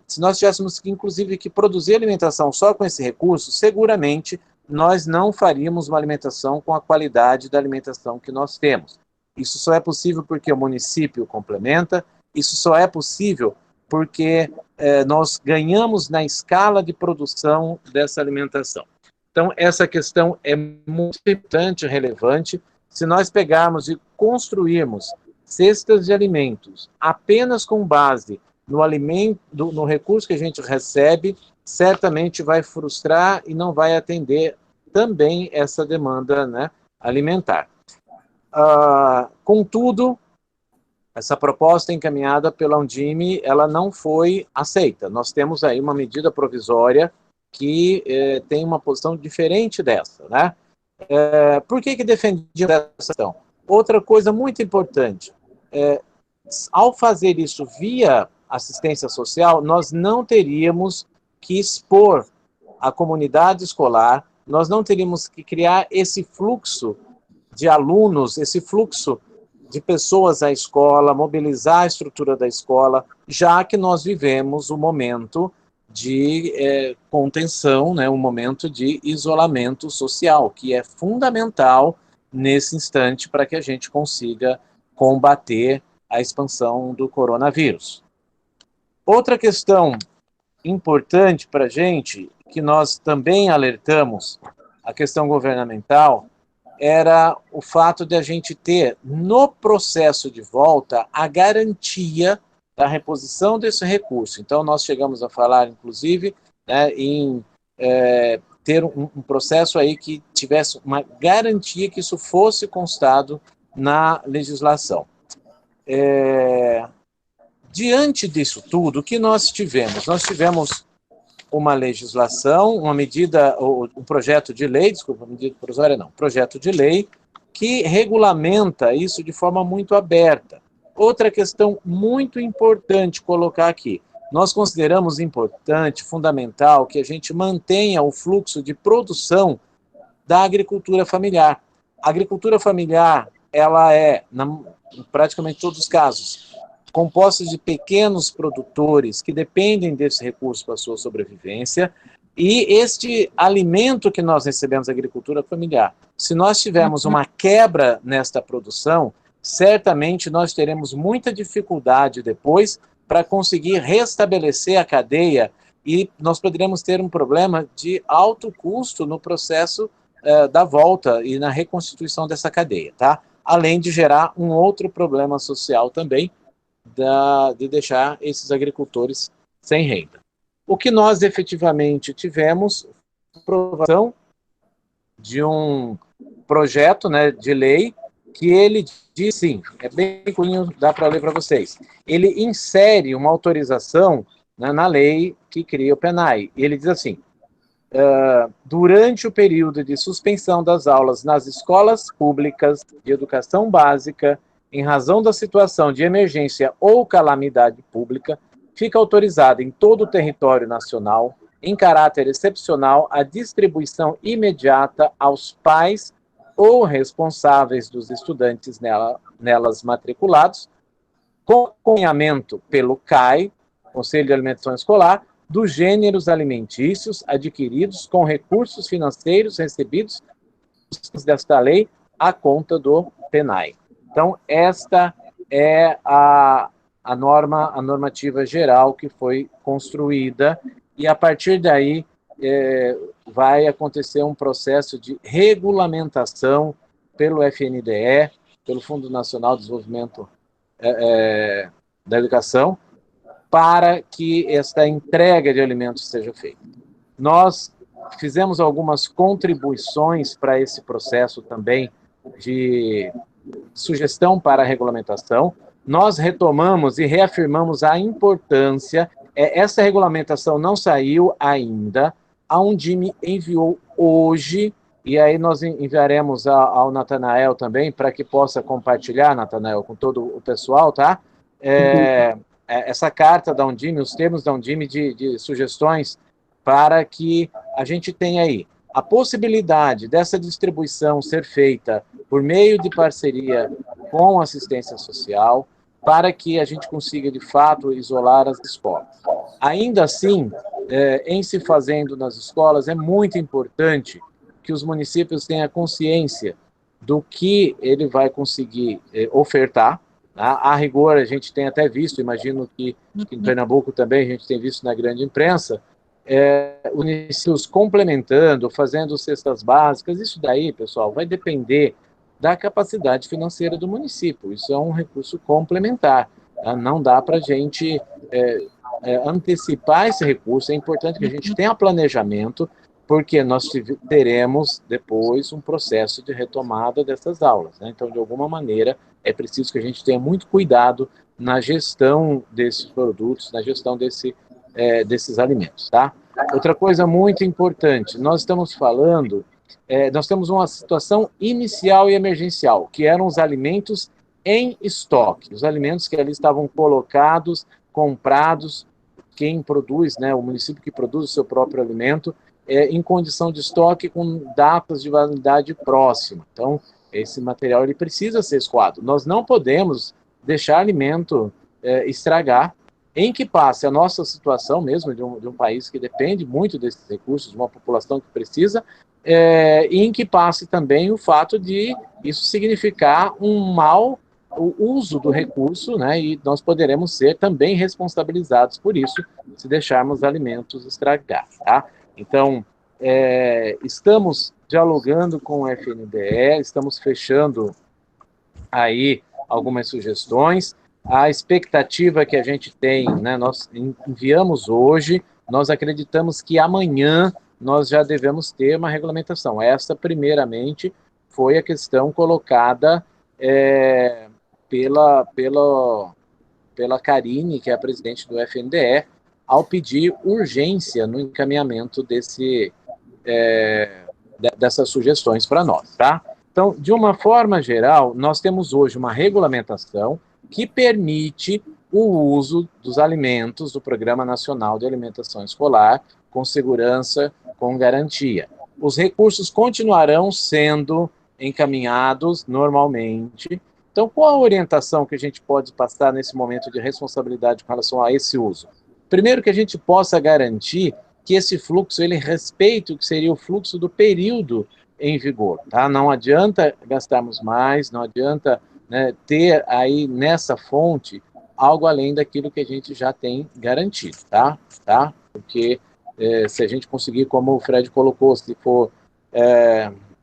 Speaker 8: se nós tivéssemos, inclusive, que produzir alimentação só com esse recurso, seguramente nós não faríamos uma alimentação com a qualidade da alimentação que nós temos. Isso só é possível porque o município complementa, isso só é possível porque nós ganhamos na escala de produção dessa alimentação. Então, essa questão é muito importante e relevante. Se nós pegarmos e construirmos cestas de alimentos apenas com base no recurso que a gente recebe, certamente vai frustrar e não vai atender também essa demanda, né, alimentar. Contudo, essa proposta encaminhada pela Undime, ela não foi aceita. Nós temos aí uma medida provisória que tem uma posição diferente dessa, né? Por que defendia essa questão? Outra coisa muito importante, ao fazer isso via assistência social, nós não teríamos que expor a comunidade escolar, nós não teríamos que criar esse fluxo de alunos, esse fluxo de pessoas à escola, mobilizar a estrutura da escola, já que nós vivemos um momento de contenção, né, um momento de isolamento social, que é fundamental nesse instante para que a gente consiga combater a expansão do coronavírus. Outra questão importante para a gente, que nós também alertamos, a questão governamental, era o fato de a gente ter, no processo de volta, a garantia da reposição desse recurso. Então, nós chegamos a falar, inclusive, né, em ter um processo aí que tivesse uma garantia que isso fosse constado na legislação. Diante disso tudo, o que nós tivemos? Nós tivemos uma legislação, uma medida, um projeto de lei, desculpa, medida provisória não, projeto de lei, que regulamenta isso de forma muito aberta. Outra questão muito importante colocar aqui, nós consideramos importante, fundamental, que a gente mantenha o fluxo de produção da agricultura familiar. A agricultura familiar, ela é, em praticamente todos os casos, composta de pequenos produtores que dependem desse recurso para a sua sobrevivência, e este alimento que nós recebemos da agricultura familiar, se nós tivermos uma quebra nesta produção, certamente nós teremos muita dificuldade depois para conseguir restabelecer a cadeia e nós poderemos ter um problema de alto custo no processo da volta e na reconstituição dessa cadeia, tá? Além de gerar um outro problema social também, de deixar esses agricultores sem renda. O que nós efetivamente tivemos, aprovação de um projeto, né, de lei, que ele diz, sim, é bem curtinho, dá para ler para vocês. Ele insere uma autorização, né, na lei que cria o PENAE. E ele diz assim, durante o período de suspensão das aulas nas escolas públicas de educação básica, em razão da situação de emergência ou calamidade pública, fica autorizada em todo o território nacional, em caráter excepcional, a distribuição imediata aos pais ou responsáveis dos estudantes nelas matriculados, com acompanhamento pelo CAE, Conselho de Alimentação Escolar, dos gêneros alimentícios adquiridos com recursos financeiros recebidos desta lei à conta do PENAE. Então, esta é a normativa geral que foi construída e, a partir daí, vai acontecer um processo de regulamentação pelo FNDE, pelo Fundo Nacional de Desenvolvimento da Educação, para que esta entrega de alimentos seja feita. Nós fizemos algumas contribuições para esse processo também de sugestão para a regulamentação. Nós retomamos e reafirmamos a importância, essa regulamentação não saiu ainda, a Undime enviou hoje, e aí nós enviaremos ao Natanael também, para que possa compartilhar, Natanael, com todo o pessoal, tá? essa carta da Undime, os termos da Undime de sugestões para que a gente tenha aí a possibilidade dessa distribuição ser feita por meio de parceria com assistência social, para que a gente consiga, de fato, isolar as escolas. Ainda assim, em se fazendo nas escolas, é muito importante que os municípios tenham consciência do que ele vai conseguir ofertar. Tá? A rigor, a gente tem até visto, imagino que em Pernambuco também a gente tem visto na grande imprensa, municípios complementando, fazendo cestas básicas. Isso daí, pessoal, vai depender da capacidade financeira do município. Isso é um recurso complementar. Tá? Não dá para a gente antecipar esse recurso. É importante que a gente tenha planejamento, porque nós teremos depois um processo de retomada dessas aulas. Né? Então, de alguma maneira, é preciso que a gente tenha muito cuidado na gestão desses produtos, na gestão desses alimentos. Tá? Outra coisa muito importante, nós estamos falando, nós temos uma situação inicial e emergencial, que eram os alimentos em estoque, os alimentos que ali estavam colocados, comprados, quem produz, né, o município que produz o seu próprio alimento, em condição de estoque com datas de validade próxima. Então, esse material ele precisa ser escoado. Nós não podemos deixar alimento estragar, em que passe a nossa situação mesmo de um país que depende muito desses recursos, de uma população que precisa, e em que passe também o fato de isso significar um mau uso do recurso, né, e nós poderemos ser também responsabilizados por isso, se deixarmos alimentos estragar. Tá? Então, estamos dialogando com o FNDE, estamos fechando aí algumas sugestões. A expectativa que a gente tem, né, nós enviamos hoje, nós acreditamos que amanhã nós já devemos ter uma regulamentação. Essa, primeiramente, foi a questão colocada pela Karine, que é a presidente do FNDE, ao pedir urgência no encaminhamento dessas sugestões para nós. Tá? Então, de uma forma geral, nós temos hoje uma regulamentação que permite o uso dos alimentos do Programa Nacional de Alimentação Escolar com segurança, com garantia. Os recursos continuarão sendo encaminhados normalmente. Então, qual a orientação que a gente pode passar nesse momento de responsabilidade com relação a esse uso? Primeiro, que a gente possa garantir que esse fluxo ele respeite o que seria o fluxo do período em vigor. Tá? Não adianta gastarmos mais, não adianta, né, ter aí nessa fonte algo além daquilo que a gente já tem garantido, tá? Porque se a gente conseguir, como o Fred colocou, se for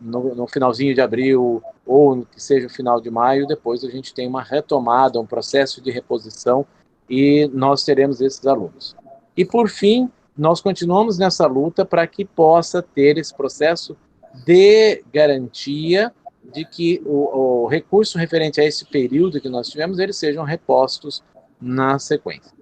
Speaker 8: no finalzinho de abril ou que seja o final de maio, depois a gente tem uma retomada, um processo de reposição e nós teremos esses alunos. E por fim, nós continuamos nessa luta para que possa ter esse processo de garantia de que o recurso referente a esse período que nós tivemos, eles sejam repostos na sequência.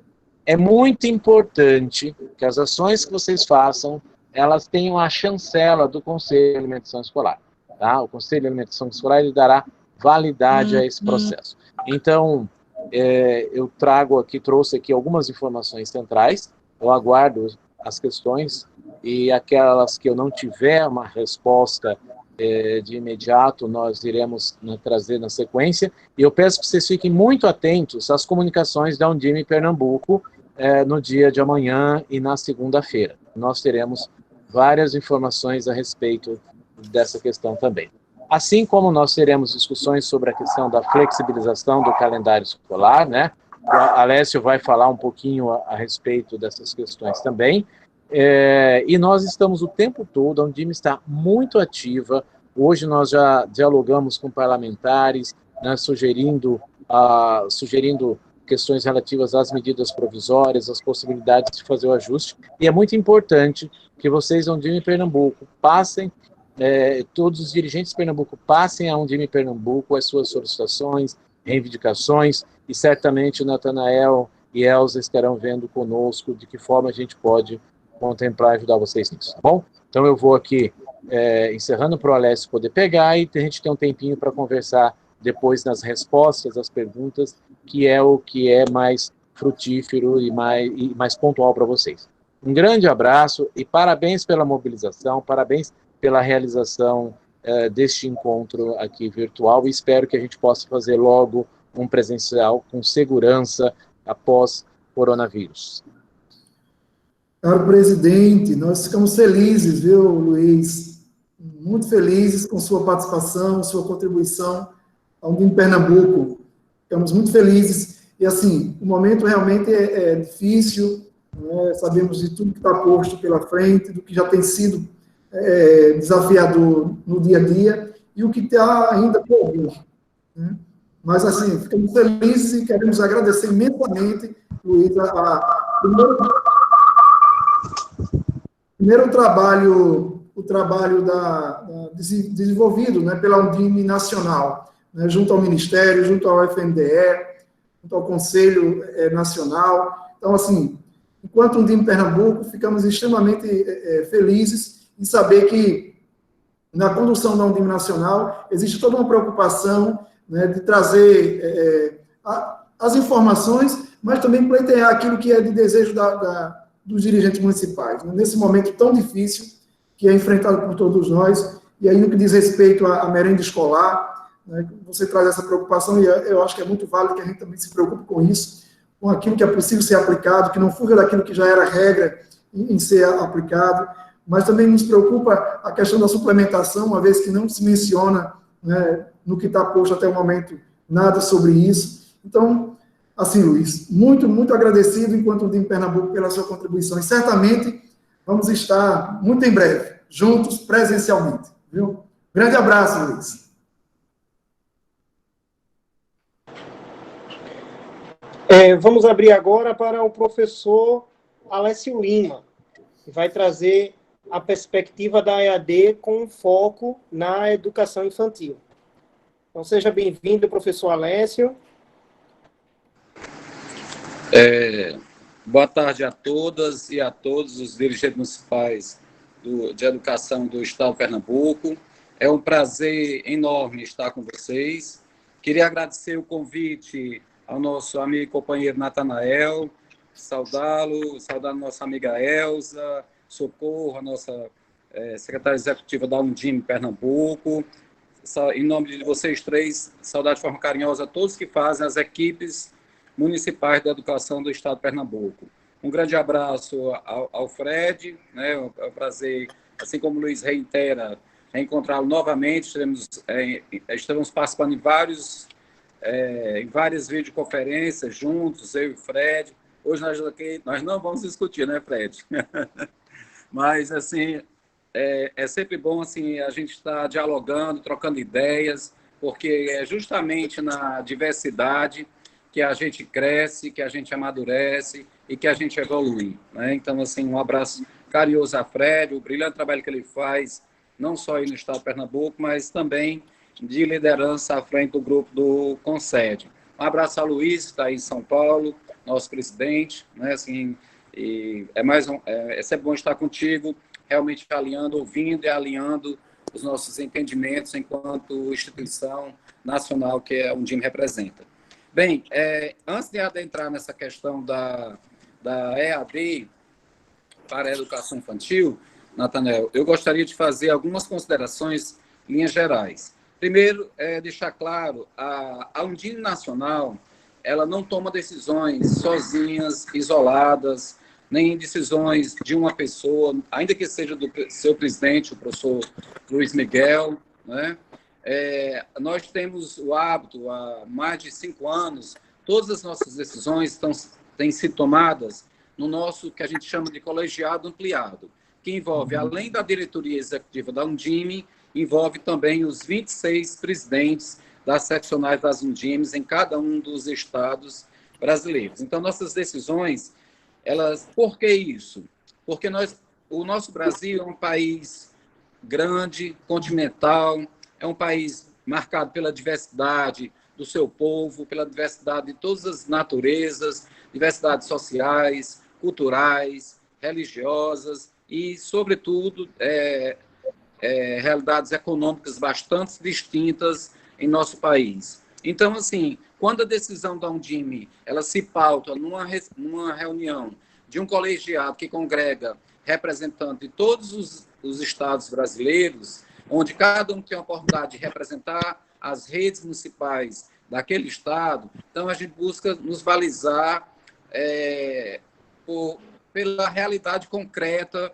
Speaker 8: É muito importante que as ações que vocês façam, elas tenham a chancela do Conselho de Alimentação Escolar. Tá? O Conselho de Alimentação Escolar ele dará validade a esse processo. Então, eu trouxe aqui algumas informações centrais, eu aguardo as questões e aquelas que eu não tiver uma resposta de imediato, nós iremos trazer na sequência, e eu peço que vocês fiquem muito atentos às comunicações da Undime Pernambuco no dia de amanhã e na segunda-feira. Nós teremos várias informações a respeito dessa questão também. Assim como nós teremos discussões sobre a questão da flexibilização do calendário escolar, né? O Alessio vai falar um pouquinho a respeito dessas questões também, e nós estamos o tempo todo, a Undime está muito ativa. Hoje nós já dialogamos com parlamentares, né, sugerindo questões relativas às medidas provisórias, às possibilidades de fazer o ajuste, e é muito importante que vocês, da Undime Pernambuco, passem, todos os dirigentes de Pernambuco passem à Undime Pernambuco as suas solicitações, reivindicações, e certamente o Natanael e Elza estarão vendo conosco de que forma a gente pode contemplar e ajudar vocês nisso, tá bom? Então eu vou aqui encerrando para o Alessio poder pegar e a gente tem um tempinho para conversar depois nas respostas às perguntas, que é o que é mais frutífero e mais pontual para vocês. Um grande abraço e parabéns pela mobilização, parabéns pela realização deste encontro aqui virtual, e espero que a gente possa fazer logo um presencial com segurança após coronavírus.
Speaker 1: Caro presidente, nós ficamos felizes, viu, Luiz? Muito felizes com sua participação, sua contribuição ao Undime Pernambuco. Ficamos muito felizes. E, assim, o momento realmente é difícil, né? Sabemos de tudo que está posto pela frente, do que já tem sido desafiador no dia a dia e o que está ainda por vir, né? Mas, assim, ficamos felizes e queremos agradecer imensamente, Luiz, primeiro o trabalho desenvolvido, né, pela Undime Nacional, né, junto ao Ministério, junto ao FNDE, junto ao Conselho Nacional. Então, assim, enquanto Undime Pernambuco, ficamos extremamente felizes em saber que na condução da Undime Nacional existe toda uma preocupação, né, de trazer as informações, mas também pleitear aquilo que é de desejo dos dirigentes municipais, né, nesse momento tão difícil que é enfrentado por todos nós. E aí, no que diz respeito à merenda escolar, né, você traz essa preocupação, e eu acho que é muito válido que a gente também se preocupe com isso, com aquilo que é possível ser aplicado, que não fuja daquilo que já era regra em ser aplicado, mas também nos preocupa a questão da suplementação, uma vez que não se menciona, né, no que está posto até o momento nada sobre isso. Então, assim, Luiz, muito, muito agradecido enquanto Undime Pernambuco pela sua contribuição, e certamente vamos estar muito em breve, juntos, presencialmente, viu? Grande abraço, Luiz.
Speaker 3: Vamos abrir agora para o professor Alessio Lima, que vai trazer a perspectiva da EAD com foco na educação infantil. Então, seja bem-vindo, professor Alessio.
Speaker 6: Boa tarde a todas e a todos os dirigentes municipais de educação do Estado de Pernambuco. É um prazer enorme estar com vocês. Queria agradecer o convite ao nosso amigo e companheiro Natanael, saudá-lo, saudar a nossa amiga Elza, Socorro, a nossa secretária executiva da Undime Pernambuco. Em nome de vocês três, saudar de forma carinhosa a todos que fazem as equipes municipais da educação do Estado de Pernambuco. Um grande abraço ao Fred, né? É um prazer, assim como o Luiz reitera, encontrá-lo novamente. Estamos participando em várias videoconferências juntos, eu e o Fred. Hoje nós não vamos discutir, né, Fred? Mas, assim, é sempre bom assim, a gente estar dialogando, trocando ideias, porque é justamente na diversidade que a gente cresce, que a gente amadurece e que a gente evolui, né? Então, assim, um abraço carinhoso a Fred, o brilhante trabalho que ele faz, não só aí no Estado de Pernambuco, mas também de liderança à frente do grupo do Concede. Um abraço a Luiz, que está aí em São Paulo, nosso presidente, né? Assim, e é sempre bom estar contigo, realmente alinhando, ouvindo e alinhando os nossos entendimentos enquanto instituição nacional que a Undime representa. Bem, antes de adentrar nessa questão da EAD para a educação infantil, Natanael, eu gostaria de fazer algumas considerações em linhas gerais. Primeiro, deixar claro, a Undime Nacional, ela não toma decisões sozinhas, isoladas, nem decisões de uma pessoa, ainda que seja do seu presidente, o professor Luiz Miguel, né? Nós temos o hábito, há mais de 5 anos, todas as nossas decisões têm sido tomadas no nosso, que a gente chama de colegiado ampliado, que envolve, além da diretoria executiva da Undime, envolve também os 26 presidentes das seccionais das Undimes em cada um dos estados brasileiros. Então, nossas decisões, por que isso? Porque o nosso Brasil é um país grande, continental, é um país marcado pela diversidade do seu povo, pela diversidade de todas as naturezas, diversidades sociais, culturais, religiosas e, sobretudo, realidades econômicas bastante distintas em nosso país. Então, assim, quando a decisão da Undime ela se pauta numa reunião de um colegiado que congrega representantes de todos os estados brasileiros, onde cada um tem a oportunidade de representar as redes municipais daquele estado, então a gente busca nos balizar pela realidade concreta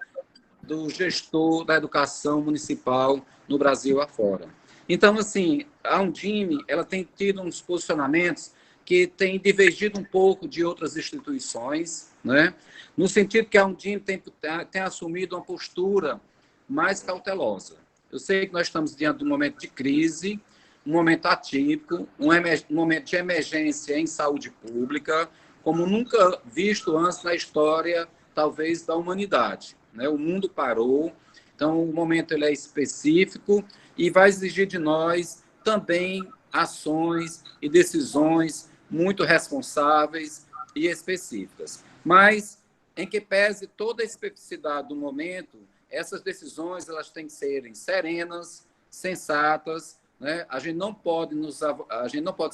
Speaker 6: do gestor da educação municipal no Brasil afora. Então, assim, a Undime ela tem tido uns posicionamentos que têm divergido um pouco de outras instituições, né? No sentido que a Undime tem assumido uma postura mais cautelosa. Eu sei que nós estamos diante de um momento de crise, um momento atípico, um momento de emergência em saúde pública, como nunca visto antes na história, talvez, da humanidade, né? O mundo parou, então o momento ele é específico e vai exigir de nós também ações e decisões muito responsáveis e específicas. Mas, em que pese toda a especificidade do momento, essas decisões elas têm que serem serenas, sensatas, né? A gente não pode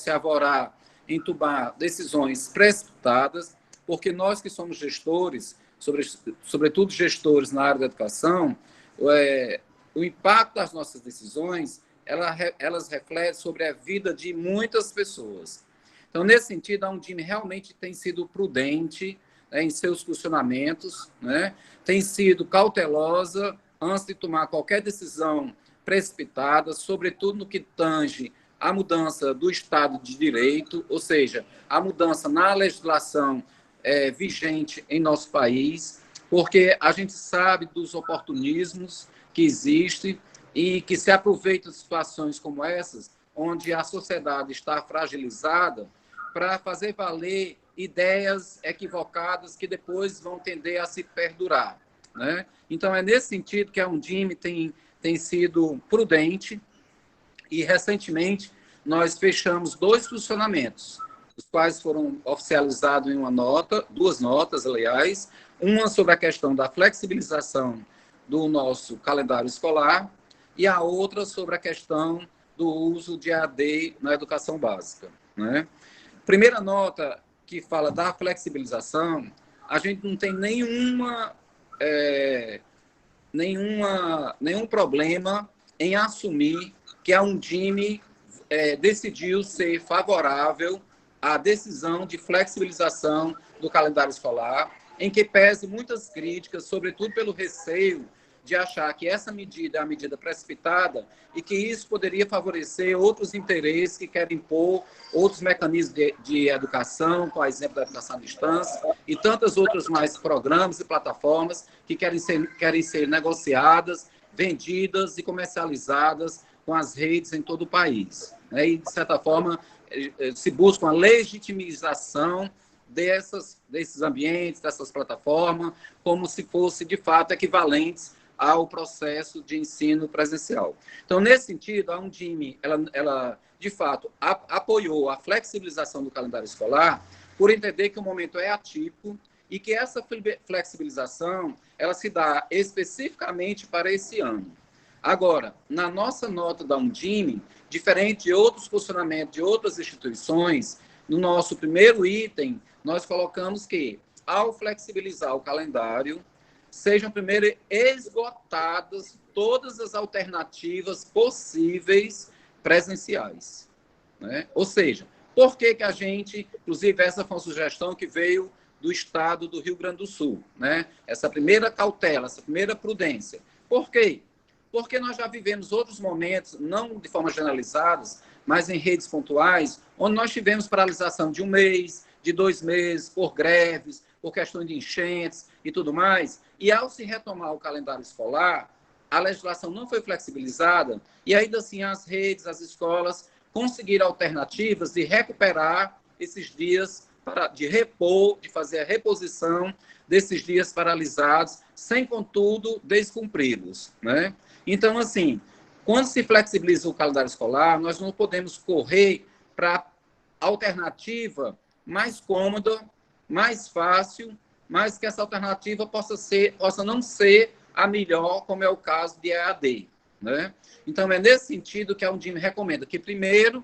Speaker 6: se avorar em tomar decisões precipitadas, porque nós que somos gestores, sobretudo gestores na área da educação, o impacto das nossas decisões, elas refletem sobre a vida de muitas pessoas. Então, nesse sentido, a Undime realmente tem sido prudente, né, em seus funcionamentos, né, tem sido cautelosa antes de tomar qualquer decisão precipitada, sobretudo no que tange a mudança do Estado de Direito, ou seja, a mudança na legislação vigente em nosso país, porque a gente sabe dos oportunismos que existem e que se aproveitam de situações como essas, onde a sociedade está fragilizada, para fazer valer ideias equivocadas que depois vão tender a se perdurar, né? Então, é nesse sentido que a Undime tem sido prudente e, recentemente, nós fechamos 2 funcionamentos, os quais foram oficializados em duas notas, aliás, uma sobre a questão da flexibilização do nosso calendário escolar e a outra sobre a questão do uso de EAD na educação básica, né? Primeira nota que fala da flexibilização, a gente não tem nenhum problema em assumir que a Undime decidiu ser favorável à decisão de flexibilização do calendário escolar, em que pese muitas críticas, sobretudo pelo receio de achar que essa medida é uma medida precipitada e que isso poderia favorecer outros interesses que querem impor outros mecanismos de educação, por exemplo, da educação à distância, e tantas outras mais programas e plataformas que querem ser negociadas, vendidas e comercializadas com as redes em todo o país, né? E, de certa forma, se busca uma legitimização desses ambientes, dessas plataformas, como se fossem, de fato, equivalentes ao processo de ensino presencial. Então, nesse sentido, a Undime, ela de fato, apoiou a flexibilização do calendário escolar por entender que o momento é atípico e que essa flexibilização ela se dá especificamente para esse ano. Agora, na nossa nota da Undime, diferente de outros funcionamentos de outras instituições, no nosso primeiro item, nós colocamos que, ao flexibilizar o calendário, sejam primeiro esgotadas todas as alternativas possíveis presenciais, né? Ou seja, por que a gente, inclusive essa foi uma sugestão que veio do estado do Rio Grande do Sul, né? Essa primeira cautela, essa primeira prudência. Por quê? Porque nós já vivemos outros momentos, não de forma generalizadas, mas em redes pontuais, onde nós tivemos paralisação de 1 mês, de 2 meses, por greves, por questões de enchentes e tudo mais. E ao se retomar o calendário escolar, a legislação não foi flexibilizada e ainda assim as redes, as escolas conseguiram alternativas de recuperar esses dias, de repor, de fazer a reposição desses dias paralisados, sem, contudo, descumpri-los, né? Então, assim, quando se flexibiliza o calendário escolar, nós não podemos correr para a alternativa mais cômoda, mais fácil, mas que essa alternativa possa não ser a melhor, como é o caso de EAD, né? Então, é nesse sentido que a Undime recomenda que, primeiro,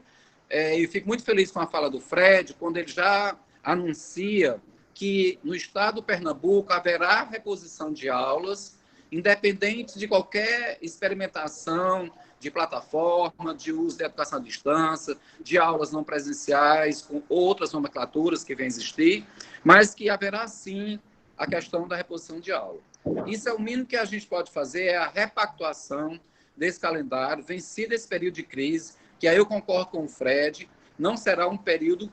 Speaker 6: e fico muito feliz com a fala do Fred, quando ele já anuncia que no estado do Pernambuco haverá reposição de aulas, independente de qualquer experimentação de plataforma, de uso de educação à distância, de aulas não presenciais, com outras nomenclaturas que vêm existir, mas que haverá, sim, a questão da reposição de aula. Isso é o mínimo que a gente pode fazer, é a repactuação desse calendário, vencido esse período de crise, que aí eu concordo com o Fred, não será um período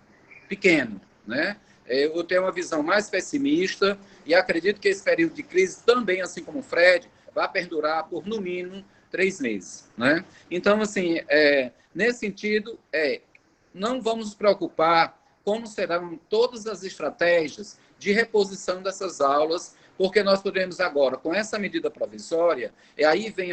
Speaker 6: pequeno, né? Eu tenho uma visão mais pessimista e acredito que esse período de crise também, assim como o Fred, vai perdurar por, no mínimo, 3 meses, né? Então, assim, nesse sentido, não vamos nos preocupar como serão todas as estratégias de reposição dessas aulas, porque nós podemos agora, com essa medida provisória, e aí vem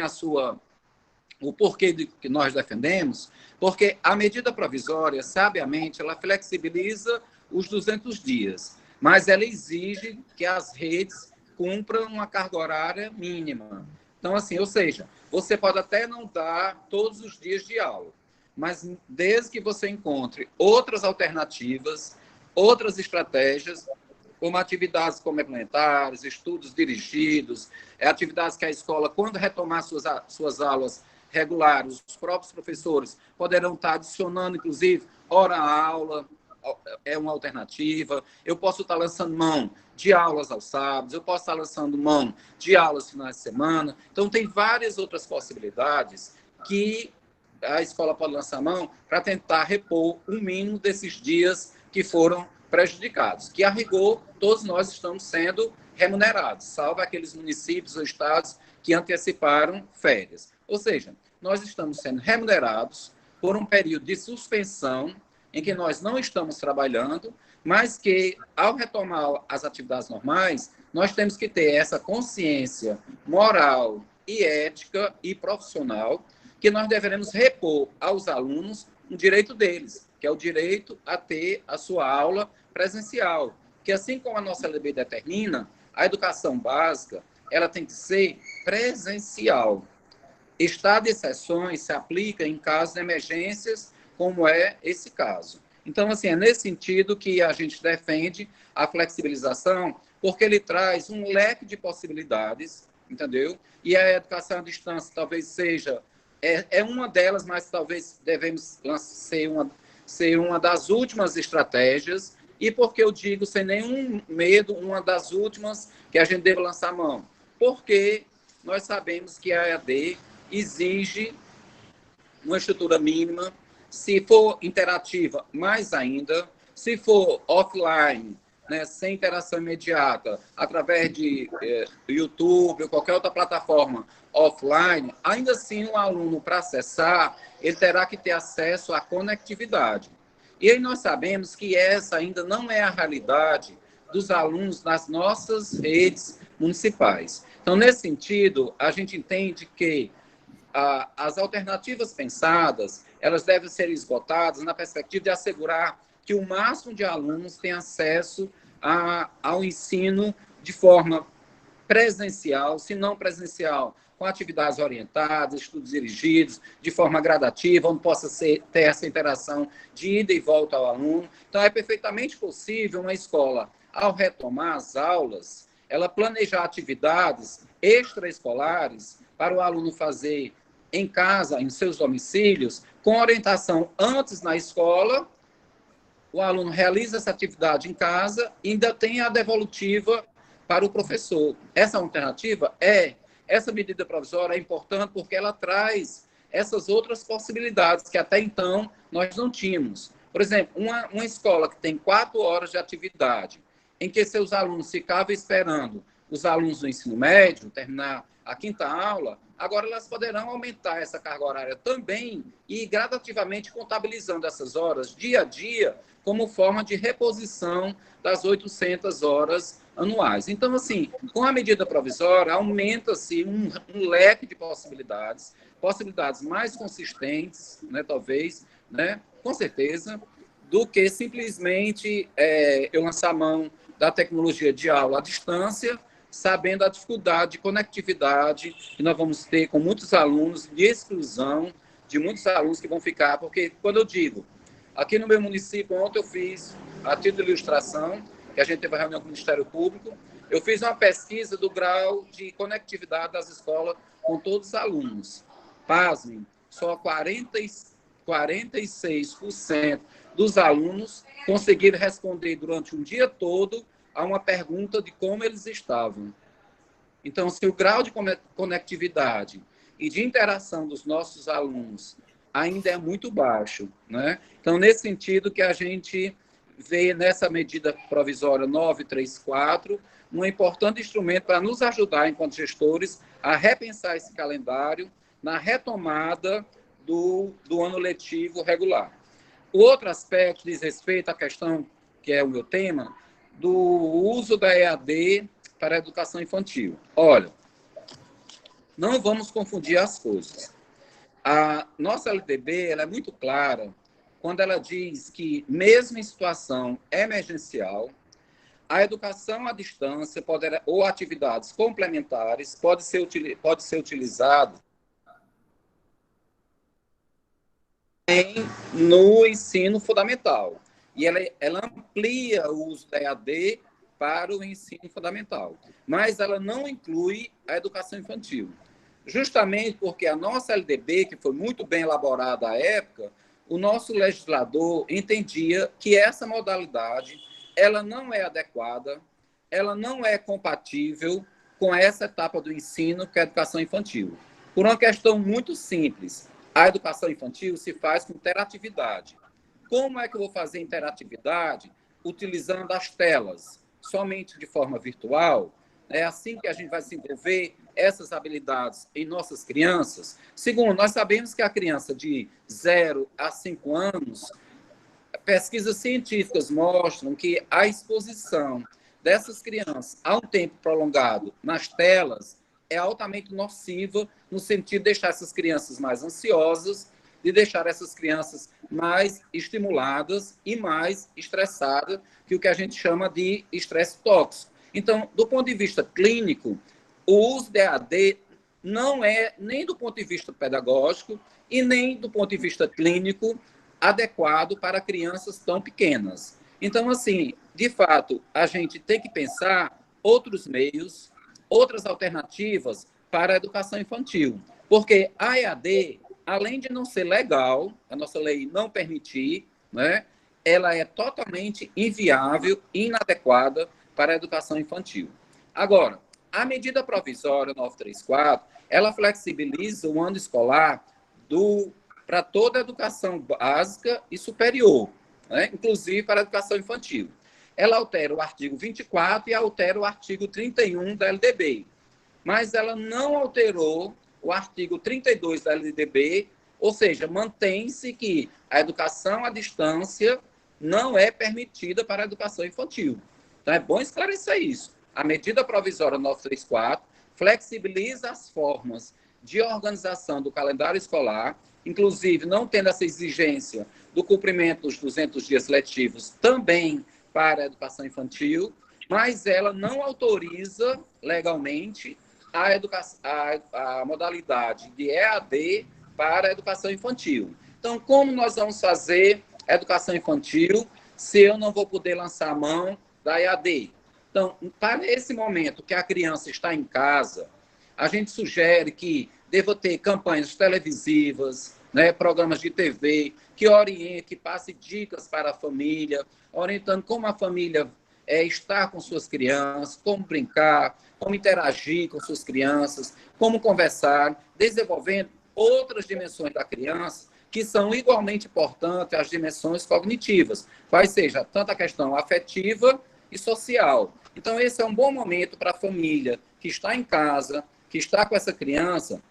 Speaker 6: o porquê que nós defendemos, porque a medida provisória, sabiamente, ela flexibiliza os 200 dias, mas ela exige que as redes cumpram uma carga horária mínima. Então, assim, ou seja, você pode até não dar todos os dias de aula, mas desde que você encontre outras alternativas, outras estratégias, como atividades complementares, estudos dirigidos, atividades que a escola, quando retomar suas aulas regulares, os próprios professores poderão estar adicionando, inclusive, hora-aula, é uma alternativa. Eu posso estar lançando mão de aulas aos sábados, eu posso estar lançando mão de aulas finais de semana. Então, tem várias outras possibilidades que a escola pode lançar mão para tentar repor o mínimo desses dias que foram prejudicados, que, a rigor, todos nós estamos sendo remunerados, salvo aqueles municípios ou estados que anteciparam férias. Ou seja, nós estamos sendo remunerados por um período de suspensão em que nós não estamos trabalhando, mas que, ao retomar as atividades normais, nós temos que ter essa consciência moral e ética e profissional que nós deveremos repor aos alunos um direito deles, que é o direito a ter a sua aula presencial. Que, assim como a nossa lei determina, a educação básica ela tem que ser presencial. Estado de exceções se aplica em casos de emergências, como é esse caso. Então, assim, é nesse sentido que a gente defende a flexibilização, porque ele traz um leque de possibilidades, entendeu? E a educação à distância talvez seja... É uma delas, mas talvez devemos ser uma das últimas estratégias, e porque eu digo, sem nenhum medo, uma das últimas que a gente deve lançar mão. Porque nós sabemos que a EAD exige uma estrutura mínima, se for interativa, mais ainda, se for offline, né, sem interação imediata, através de YouTube ou qualquer outra plataforma offline, ainda assim o aluno, para acessar, ele terá que ter acesso à conectividade. E aí nós sabemos que essa ainda não é a realidade dos alunos nas nossas redes municipais. Então, nesse sentido, a gente entende que as alternativas pensadas, elas devem ser esgotadas na perspectiva de assegurar que o máximo de alunos tenham acesso ao ensino de forma presencial, se não presencial, com atividades orientadas, estudos dirigidos, de forma gradativa, onde possa ter essa interação de ida e volta ao aluno. Então, é perfeitamente possível uma escola, ao retomar as aulas, ela planejar atividades extraescolares para o aluno fazer em casa, em seus domicílios, com orientação antes na escola. O aluno realiza essa atividade em casa e ainda tem a devolutiva para o professor. Essa alternativa essa medida provisória é importante porque ela traz essas outras possibilidades que até então nós não tínhamos. Por exemplo, uma escola que tem 4 horas de atividade, em que seus alunos ficavam esperando os alunos do ensino médio terminar a 5ª aula, agora elas poderão aumentar essa carga horária também e gradativamente contabilizando essas horas dia a dia como forma de reposição das 800 horas anuais. Então, assim, com a medida provisória, aumenta-se um leque de possibilidades mais consistentes, né, talvez, né, com certeza, do que simplesmente eu lançar mão da tecnologia de aula à distância, sabendo a dificuldade de conectividade que nós vamos ter com muitos alunos, de exclusão de muitos alunos que vão ficar, porque quando eu digo Aqui no meu município, ontem eu fiz, a título de ilustração, que a gente teve uma reunião com o Ministério Público, eu fiz uma pesquisa do grau de conectividade das escolas com todos os alunos. Pasmem, só 46% dos alunos conseguiram responder durante um dia todo a uma pergunta de como eles estavam. Então, se o grau de conectividade e de interação dos nossos alunos ainda é muito baixo, né? Então, nesse sentido que a gente vê nessa medida provisória 934 um importante instrumento para nos ajudar, enquanto gestores, a repensar esse calendário na retomada do ano letivo regular. O outro aspecto diz respeito à questão, que é o meu tema, do uso da EAD para a educação infantil. Olha, não vamos confundir as coisas. A nossa LDB ela é muito clara quando ela diz que, mesmo em situação emergencial, a educação à distância ou atividades complementares pode ser utilizada no ensino fundamental. E ela amplia o uso da EAD para o ensino fundamental. Mas ela não inclui a educação infantil. Justamente porque a nossa LDB, que foi muito bem elaborada à época, o nosso legislador entendia que essa modalidade ela não é adequada, ela não é compatível com essa etapa do ensino, que é a educação infantil. Por uma questão muito simples, a educação infantil se faz com interatividade. Como é que eu vou fazer interatividade utilizando as telas somente de forma virtual? É assim que a gente vai desenvolver essas habilidades em nossas crianças. Segundo, nós sabemos que a criança de 0 a 5 anos, pesquisas científicas mostram que a exposição dessas crianças a um tempo prolongado nas telas é altamente nociva, no sentido de deixar essas crianças mais ansiosas, de deixar essas crianças mais estimuladas e mais estressadas, que é o que a gente chama de estresse tóxico. Então, do ponto de vista clínico, o uso de EAD não é, nem do ponto de vista pedagógico e nem do ponto de vista clínico, adequado para crianças tão pequenas. Então, assim, de fato, a gente tem que pensar outros meios, outras alternativas para a educação infantil. Porque a EAD, além de não ser legal, a nossa lei não permitir, né, ela é totalmente inviável e inadequada para a educação infantil. Agora, a medida provisória 934, ela flexibiliza o ano escolar para toda a educação básica e superior, né, inclusive para a educação infantil. Ela altera o artigo 24 e altera o artigo 31 da LDB, mas ela não alterou o artigo 32 da LDB, ou seja, mantém-se que a educação à distância não é permitida para a educação infantil. Então, é bom esclarecer isso. A medida provisória 934 flexibiliza as formas de organização do calendário escolar, inclusive não tendo essa exigência do cumprimento dos 200 dias letivos também para a educação infantil, mas ela não autoriza legalmente a modalidade de EAD para a educação infantil. Então, como nós vamos fazer a educação infantil se eu não vou poder lançar a mão da EAD? Então, para esse momento que a criança está em casa, a gente sugere que deva ter campanhas televisivas, né, programas de TV, que orientem, que passe dicas para a família, orientando como a família estar com suas crianças, como brincar, como interagir com suas crianças, como conversar, desenvolvendo outras dimensões da criança que são igualmente importantes às dimensões cognitivas, quais seja tanto a questão afetiva e social. Então, esse é um bom momento para a família que está em casa, que está com essa criança,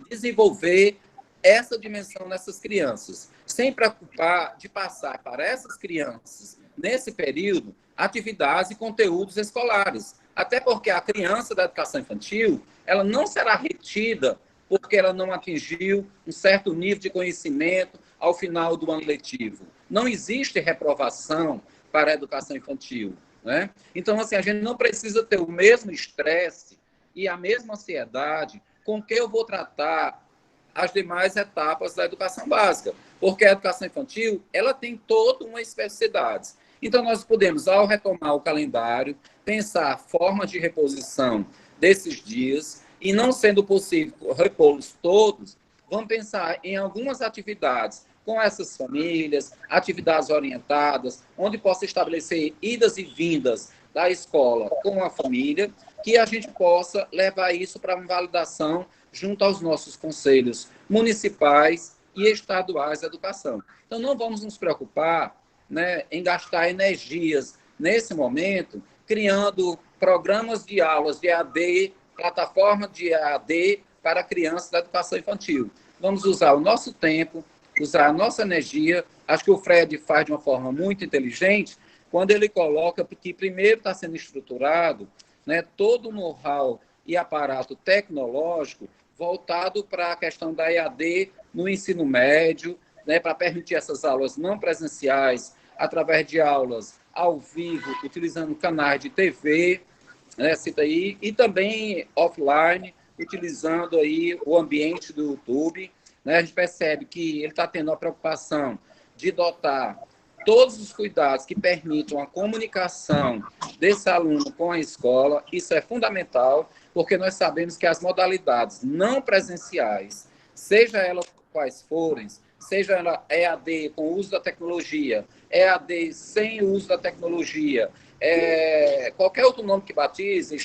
Speaker 6: desenvolver essa dimensão nessas crianças, sem preocupar de passar para essas crianças, nesse período, atividades e conteúdos escolares. Até porque a criança da educação infantil, ela não será retida porque ela não atingiu um certo nível de conhecimento ao final do ano letivo. Não existe reprovação para a educação infantil, né? Então, assim, a gente não precisa ter o mesmo estresse e a mesma ansiedade com que eu vou tratar as demais etapas da educação básica, porque a educação infantil ela tem toda uma especificidade. Então, nós podemos, ao retomar o calendário, pensar formas de reposição desses dias, e não sendo possível repô-los todos, vamos pensar em algumas atividades com essas famílias, atividades orientadas, onde possa estabelecer idas e vindas da escola com a família, que a gente possa levar isso para uma validação junto aos nossos conselhos municipais e estaduais de educação. Então, não vamos nos preocupar, né, em gastar energias nesse momento, criando programas de aulas de EAD, plataforma de EAD para crianças da educação infantil. Vamos usar o nosso tempo, usar a nossa energia. Acho que o Fred faz de uma forma muito inteligente, quando ele coloca que primeiro está sendo estruturado, né, todo o know-how e aparato tecnológico voltado para a questão da EAD no ensino médio, né, para permitir essas aulas não presenciais, através de aulas ao vivo, utilizando canais de TV, né, cita aí, e também offline, utilizando aí o ambiente do YouTube. Né, a gente percebe que ele está tendo a preocupação de dotar todos os cuidados que permitam a comunicação desse aluno com a escola. Isso é fundamental, porque nós sabemos que as modalidades não presenciais, seja elas quais forem, seja ela EAD com o uso da tecnologia, EAD sem o uso da tecnologia, qualquer outro nome que batize,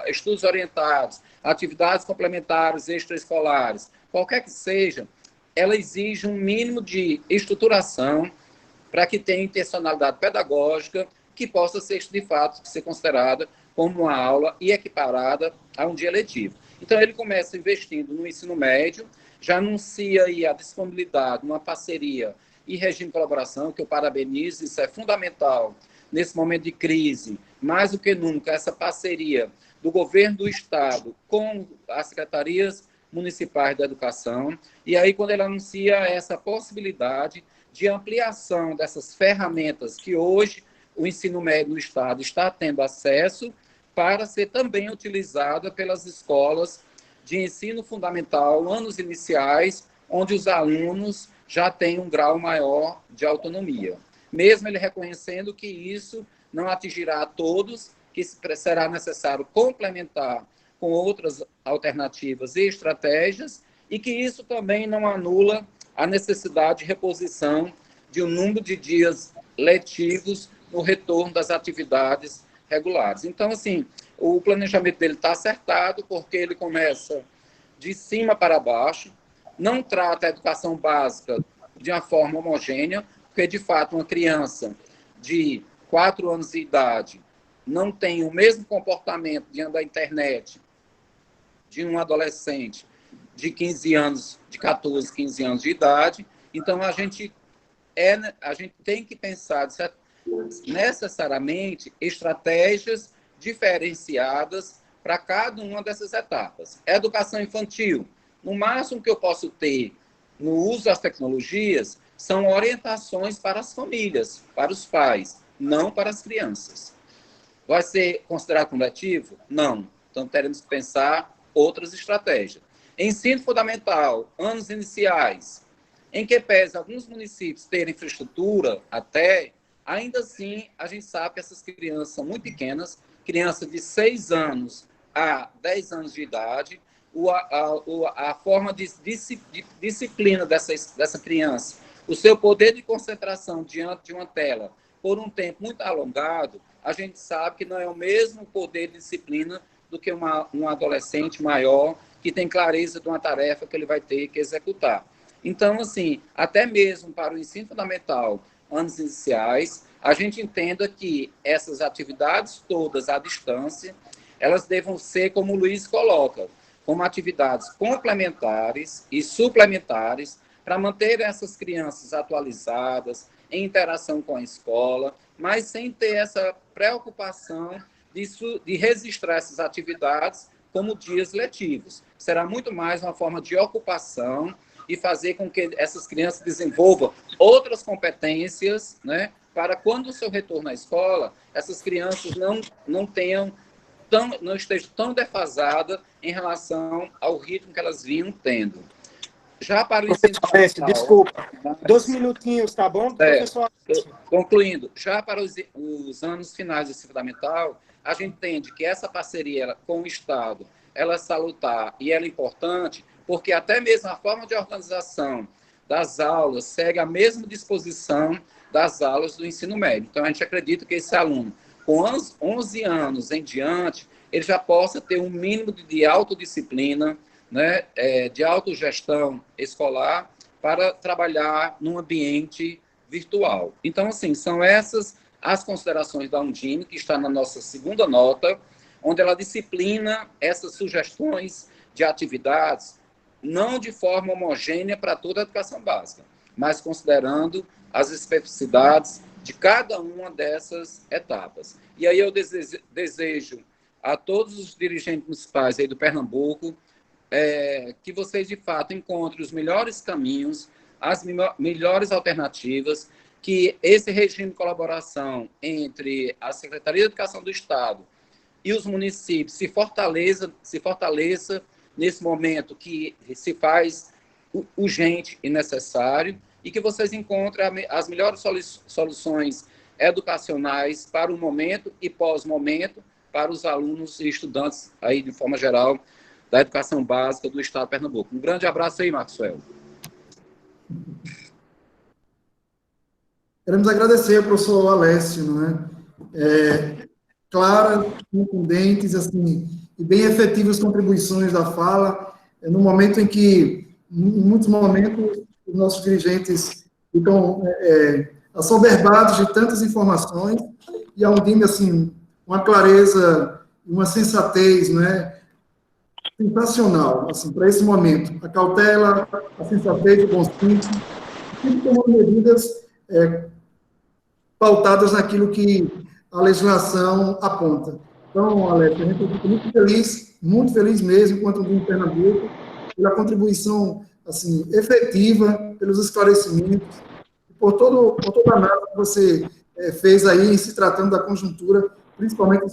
Speaker 6: estudos orientados, atividades complementares extraescolares, qualquer que seja, ela exige um mínimo de estruturação para que tenha intencionalidade pedagógica que possa ser, de fato, ser considerada como uma aula e equiparada a um dia letivo. Então, ele começa investindo no ensino médio, já anuncia aí a disponibilidade, uma parceria e regime de colaboração, que eu parabenizo, isso é fundamental nesse momento de crise, mais do que nunca, essa parceria do governo do Estado com as secretarias municipais da educação, e aí quando ele anuncia essa possibilidade de ampliação dessas ferramentas que hoje o ensino médio no Estado está tendo acesso, para ser também utilizada pelas escolas de ensino fundamental, anos iniciais, onde os alunos já têm um grau maior de autonomia. Mesmo ele reconhecendo que isso não atingirá a todos, que será necessário complementar com outras alternativas e estratégias, e que isso também não anula a necessidade de reposição de um número de dias letivos no retorno das atividades regulares. Então, assim, o planejamento dele está acertado, porque ele começa de cima para baixo, não trata a educação básica de uma forma homogênea, porque, de fato, uma criança de 4 anos de idade não tem o mesmo comportamento diante da internet de um adolescente de 15 anos, de 14, 15 anos de idade. Então, a gente tem que pensar necessariamente estratégias diferenciadas para cada uma dessas etapas. Educação infantil, no máximo que eu posso ter no uso das tecnologias são orientações para as famílias, para os pais, não para as crianças. Vai ser considerado cumulativo? Não. Então, teremos que pensar outras estratégias. Ensino fundamental, anos iniciais, em que pese alguns municípios terem infraestrutura até, ainda assim, a gente sabe que essas crianças são muito pequenas, crianças de 6 anos a 10 anos de idade, a forma de disciplina dessa criança, o seu poder de concentração diante de uma tela por um tempo muito alongado, a gente sabe que não é o mesmo poder de disciplina do que um adolescente maior que tem clareza de uma tarefa que ele vai ter que executar. Então, assim, até mesmo para o ensino fundamental, anos iniciais, a gente entenda que essas atividades todas à distância, elas devam ser, como o Luiz coloca, como atividades complementares e suplementares para manter essas crianças atualizadas, em interação com a escola, mas sem ter essa preocupação de registrar essas atividades como dias letivos. Será muito mais uma forma de ocupação e fazer com que essas crianças desenvolvam outras competências, né, para quando o seu retorno à escola, essas crianças não estejam tão defasadas em relação ao ritmo que elas vinham tendo. Já para o ensino
Speaker 3: Professor Alessio, desculpa. 2 minutinhos, tá bom? Professor Alessio.
Speaker 6: Concluindo, já para os anos finais do ensino fundamental, a gente entende que essa parceria com o Estado, ela é salutar e ela é importante, porque até mesmo a forma de organização das aulas segue a mesma disposição das aulas do ensino médio. Então, a gente acredita que esse aluno, com 11 anos em diante, ele já possa ter um mínimo de autodisciplina, né, de autogestão escolar para trabalhar num ambiente virtual. Então, assim, são essas as considerações da Undime, que está na nossa segunda nota, onde ela disciplina essas sugestões de atividades, não de forma homogênea para toda a educação básica, mas considerando as especificidades de cada uma dessas etapas. E aí eu desejo a todos os dirigentes municipais aí do Pernambuco que vocês, de fato, encontrem os melhores caminhos, as melhores alternativas, que esse regime de colaboração entre a Secretaria de Educação do Estado e os municípios se fortaleça nesse momento que se faz urgente e necessário, e que vocês encontrem as melhores soluções educacionais para o momento e pós-momento para os alunos e estudantes, aí, de forma geral, da educação básica do Estado de Pernambuco. Um grande abraço aí, Maxwell.
Speaker 1: Queremos agradecer ao professor Alessio, não é? Claras, contundentes, assim, e bem efetivas contribuições da fala, no momento em que, em muitos momentos, os nossos dirigentes ficam assoberbados de tantas informações, e a Undime, assim, uma clareza, uma sensatez, não é? Sensacional, assim, para esse momento. A cautela, a sensatez, o bom senso, sempre tomando medidas pautadas naquilo que a legislação aponta. Então, Alex, a gente fica muito feliz mesmo, enquanto do Pernambuco, pela contribuição assim, efetiva, pelos esclarecimentos, por toda a análise que você fez aí, se tratando da conjuntura, principalmente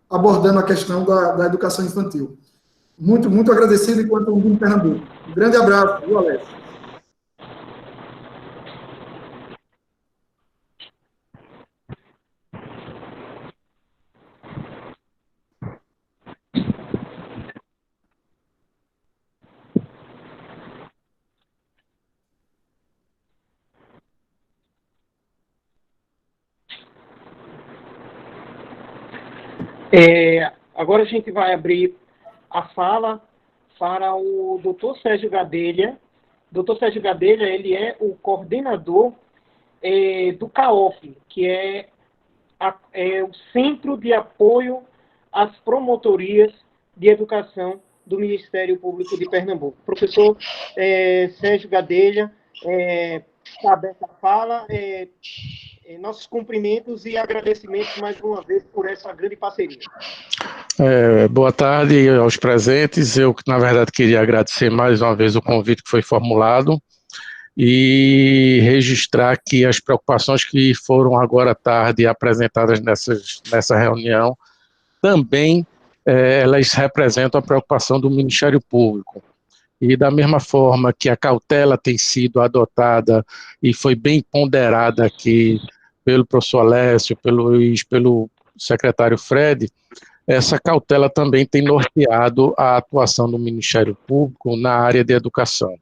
Speaker 1: abordando a questão da educação infantil. Muito, muito agradecido enquanto do Pernambuco. Um grande abraço, viu, Alex?
Speaker 3: Agora a gente vai abrir a fala para o Dr. Sérgio Gadelha. Dr. Sérgio Gadelha, ele é o coordenador do CAOP, que é o Centro de Apoio às Promotorias de Educação do Ministério Público de Pernambuco. Professor Sérgio Gadelha, está aberta a fala. Nossos cumprimentos e agradecimentos mais uma vez por essa grande parceria.
Speaker 9: Boa tarde aos presentes. Eu, na verdade, queria agradecer mais uma vez o convite que foi formulado e registrar aqui as preocupações que foram agora à tarde apresentadas nessa reunião. Também elas representam a preocupação do Ministério Público. E da mesma forma que a cautela tem sido adotada e foi bem ponderada aqui pelo professor Alessio, pelo secretário Fred, essa cautela também tem norteado a atuação do Ministério Público na área de educação.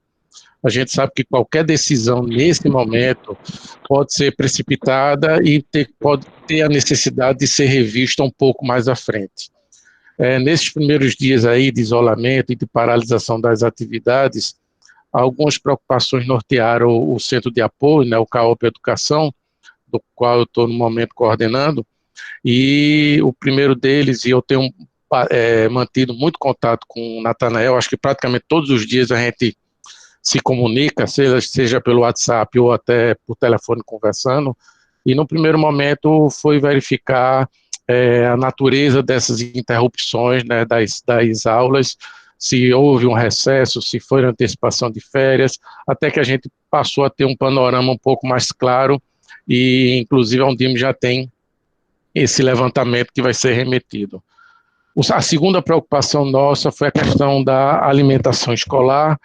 Speaker 9: A gente sabe que qualquer decisão nesse momento pode ser precipitada e pode ter a necessidade de ser revista um pouco mais à frente. Nesses primeiros dias aí de isolamento e de paralisação das atividades, algumas preocupações nortearam o Centro de Apoio, né, o CAOP Educação, do qual eu estou no momento coordenando, e o primeiro deles, e eu tenho mantido muito contato com o Natanael, acho que praticamente todos os dias a gente se comunica, seja pelo WhatsApp ou até por telefone conversando, e no primeiro momento foi verificar a natureza dessas interrupções, né, das aulas, se houve um recesso, se foi antecipação de férias, até que a gente passou a ter um panorama um pouco mais claro, e inclusive a Undime já tem esse levantamento que vai ser remetido. A segunda preocupação nossa foi a questão da alimentação escolar,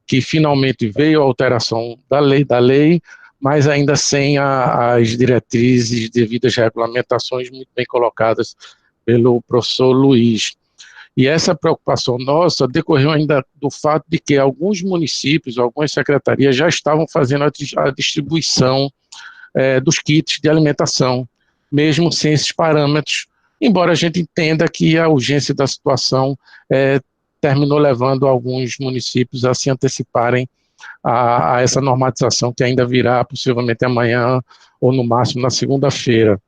Speaker 9: que finalmente veio a alteração da lei, mas ainda sem as diretrizes, devidas regulamentações muito bem colocadas pelo professor Luiz. E essa preocupação nossa decorreu ainda do fato de que alguns municípios, algumas secretarias já estavam fazendo a distribuição dos kits de alimentação, mesmo sem esses parâmetros, embora a gente entenda que a urgência da situação terminou levando alguns municípios a se anteciparem a essa normatização que ainda virá possivelmente amanhã ou no máximo na segunda-feira.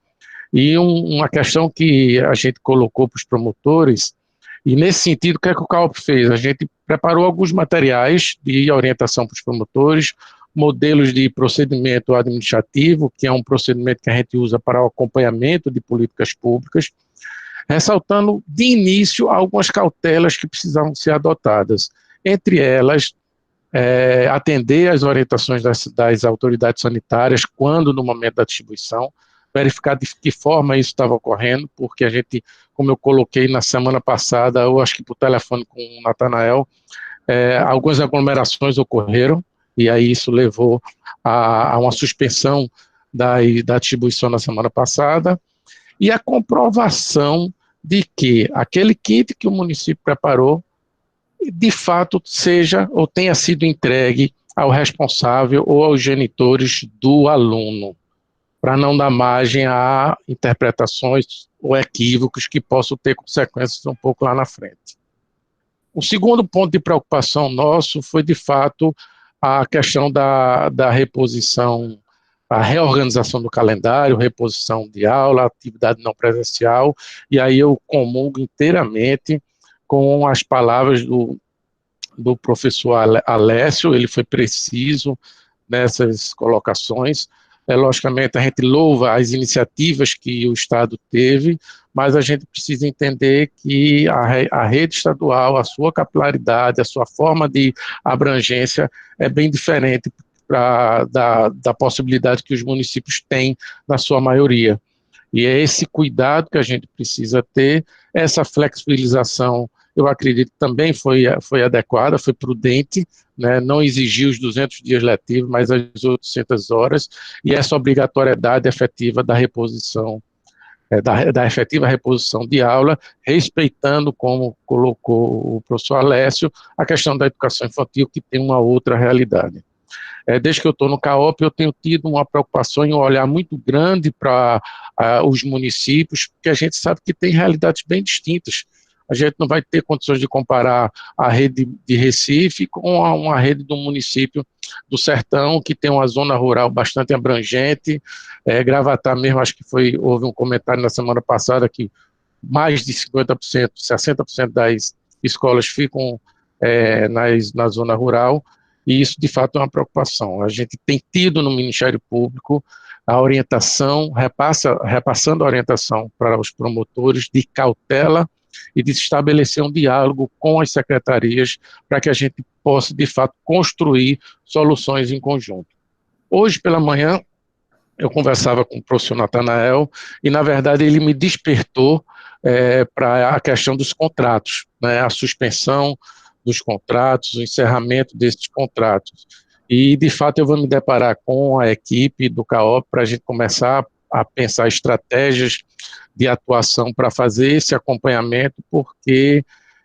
Speaker 9: E uma questão que a gente colocou para os promotores, e nesse sentido, o que é que o CAOP fez? A gente preparou alguns materiais de orientação para os promotores, modelos de procedimento administrativo, que é um procedimento que a gente usa para o acompanhamento de políticas públicas, ressaltando de início algumas cautelas que precisavam ser adotadas. Entre elas, atender às orientações das autoridades sanitárias quando no momento da distribuição, verificar de que forma isso estava ocorrendo, porque a gente, como eu coloquei na semana passada, eu acho que por telefone com o Natanael, algumas aglomerações ocorreram, e aí isso levou a uma suspensão da distribuição na semana passada, e a comprovação de que aquele kit que o município preparou, de fato seja ou tenha sido entregue ao responsável ou aos genitores do aluno, para não dar margem a interpretações ou equívocos que possam ter consequências um pouco lá na frente. O segundo ponto de preocupação nosso foi, de fato, a questão da reposição, a reorganização do calendário, reposição de aula, atividade não presencial, e aí eu comungo inteiramente com as palavras do professor Alessio. Ele foi preciso nessas colocações. Logicamente, a gente louva as iniciativas que o Estado teve, mas a gente precisa entender que a rede estadual, a sua capilaridade, a sua forma de abrangência é bem diferente da possibilidade que os municípios têm na sua maioria. E é esse cuidado que a gente precisa ter, essa flexibilização, eu acredito que também foi adequada, foi prudente, né, não exigiu os 200 dias letivos, mas as 800 horas, e essa obrigatoriedade efetiva da reposição, da efetiva reposição de aula, respeitando, como colocou o professor Alessio, a questão da educação infantil, que tem uma outra realidade. Desde que eu estou no CAOP, eu tenho tido uma preocupação em um olhar muito grande para os municípios, porque a gente sabe que tem realidades bem distintas. A gente não vai ter condições de comparar a rede de Recife com uma rede do município do Sertão, que tem uma zona rural bastante abrangente. Gravatar mesmo, acho que houve um comentário na semana passada que mais de 50%, 60% das escolas ficam na zona rural, e isso de fato é uma preocupação. A gente tem tido no Ministério Público a orientação, repassando a orientação para os promotores de cautela e de estabelecer um diálogo com as secretarias para que a gente possa, de fato, construir soluções em conjunto. Hoje, pela manhã, eu conversava com o professor Natanael e, na verdade, ele me despertou para a questão dos contratos, né, a suspensão dos contratos, o encerramento desses contratos. E, de fato, eu vou me deparar com a equipe do CAOP para a gente começar a pensar estratégias de atuação para fazer esse acompanhamento, porque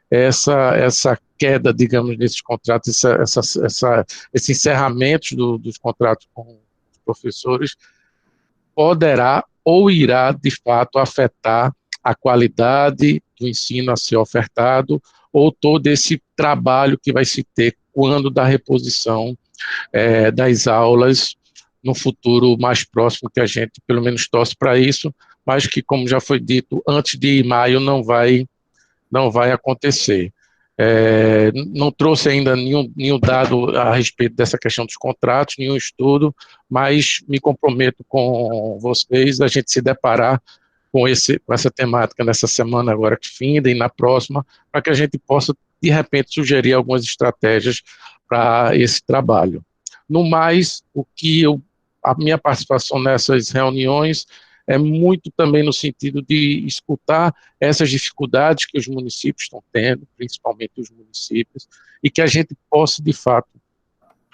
Speaker 9: essa queda, digamos, desses contratos, esse encerramento dos contratos com os professores poderá ou irá, de fato, afetar a qualidade do ensino a ser ofertado ou todo esse trabalho que vai se ter quando da reposição das aulas no futuro mais próximo, que a gente pelo menos torce para isso, mas que, como já foi dito, antes de maio não vai acontecer. Não trouxe ainda nenhum dado a respeito dessa questão dos contratos, nenhum estudo, mas me comprometo com vocês a gente se deparar com essa temática nessa semana agora que finda e na próxima, para que a gente possa, de repente, sugerir algumas estratégias para esse trabalho. No mais, a minha participação nessas reuniões é muito também no sentido de escutar essas dificuldades que os municípios estão tendo, principalmente os municípios, e que a gente possa, de fato,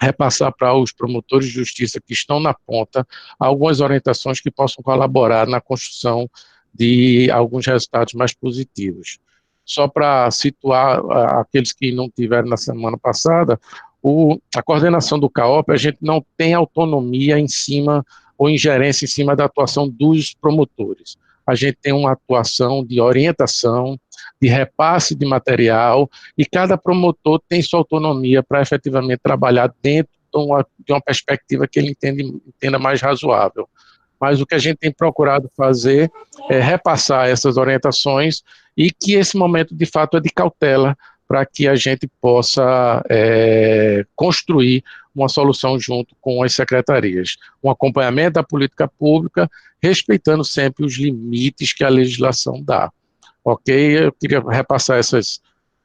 Speaker 9: repassar para os promotores de justiça que estão na ponta algumas orientações que possam colaborar na construção de alguns resultados mais positivos. Só para situar aqueles que não tiveram na semana passada, a coordenação do CAOP, a gente não tem autonomia em cima ou ingerência em cima da atuação dos promotores. A gente tem uma atuação de orientação, de repasse de material, e cada promotor tem sua autonomia para efetivamente trabalhar dentro de uma perspectiva que ele entenda mais razoável. Mas o que a gente tem procurado fazer é repassar essas orientações e que esse momento, de fato, é de cautela para que a gente possa construir uma solução junto com as secretarias. Um acompanhamento da política pública, respeitando sempre os limites que a legislação dá. Ok? Eu queria repassar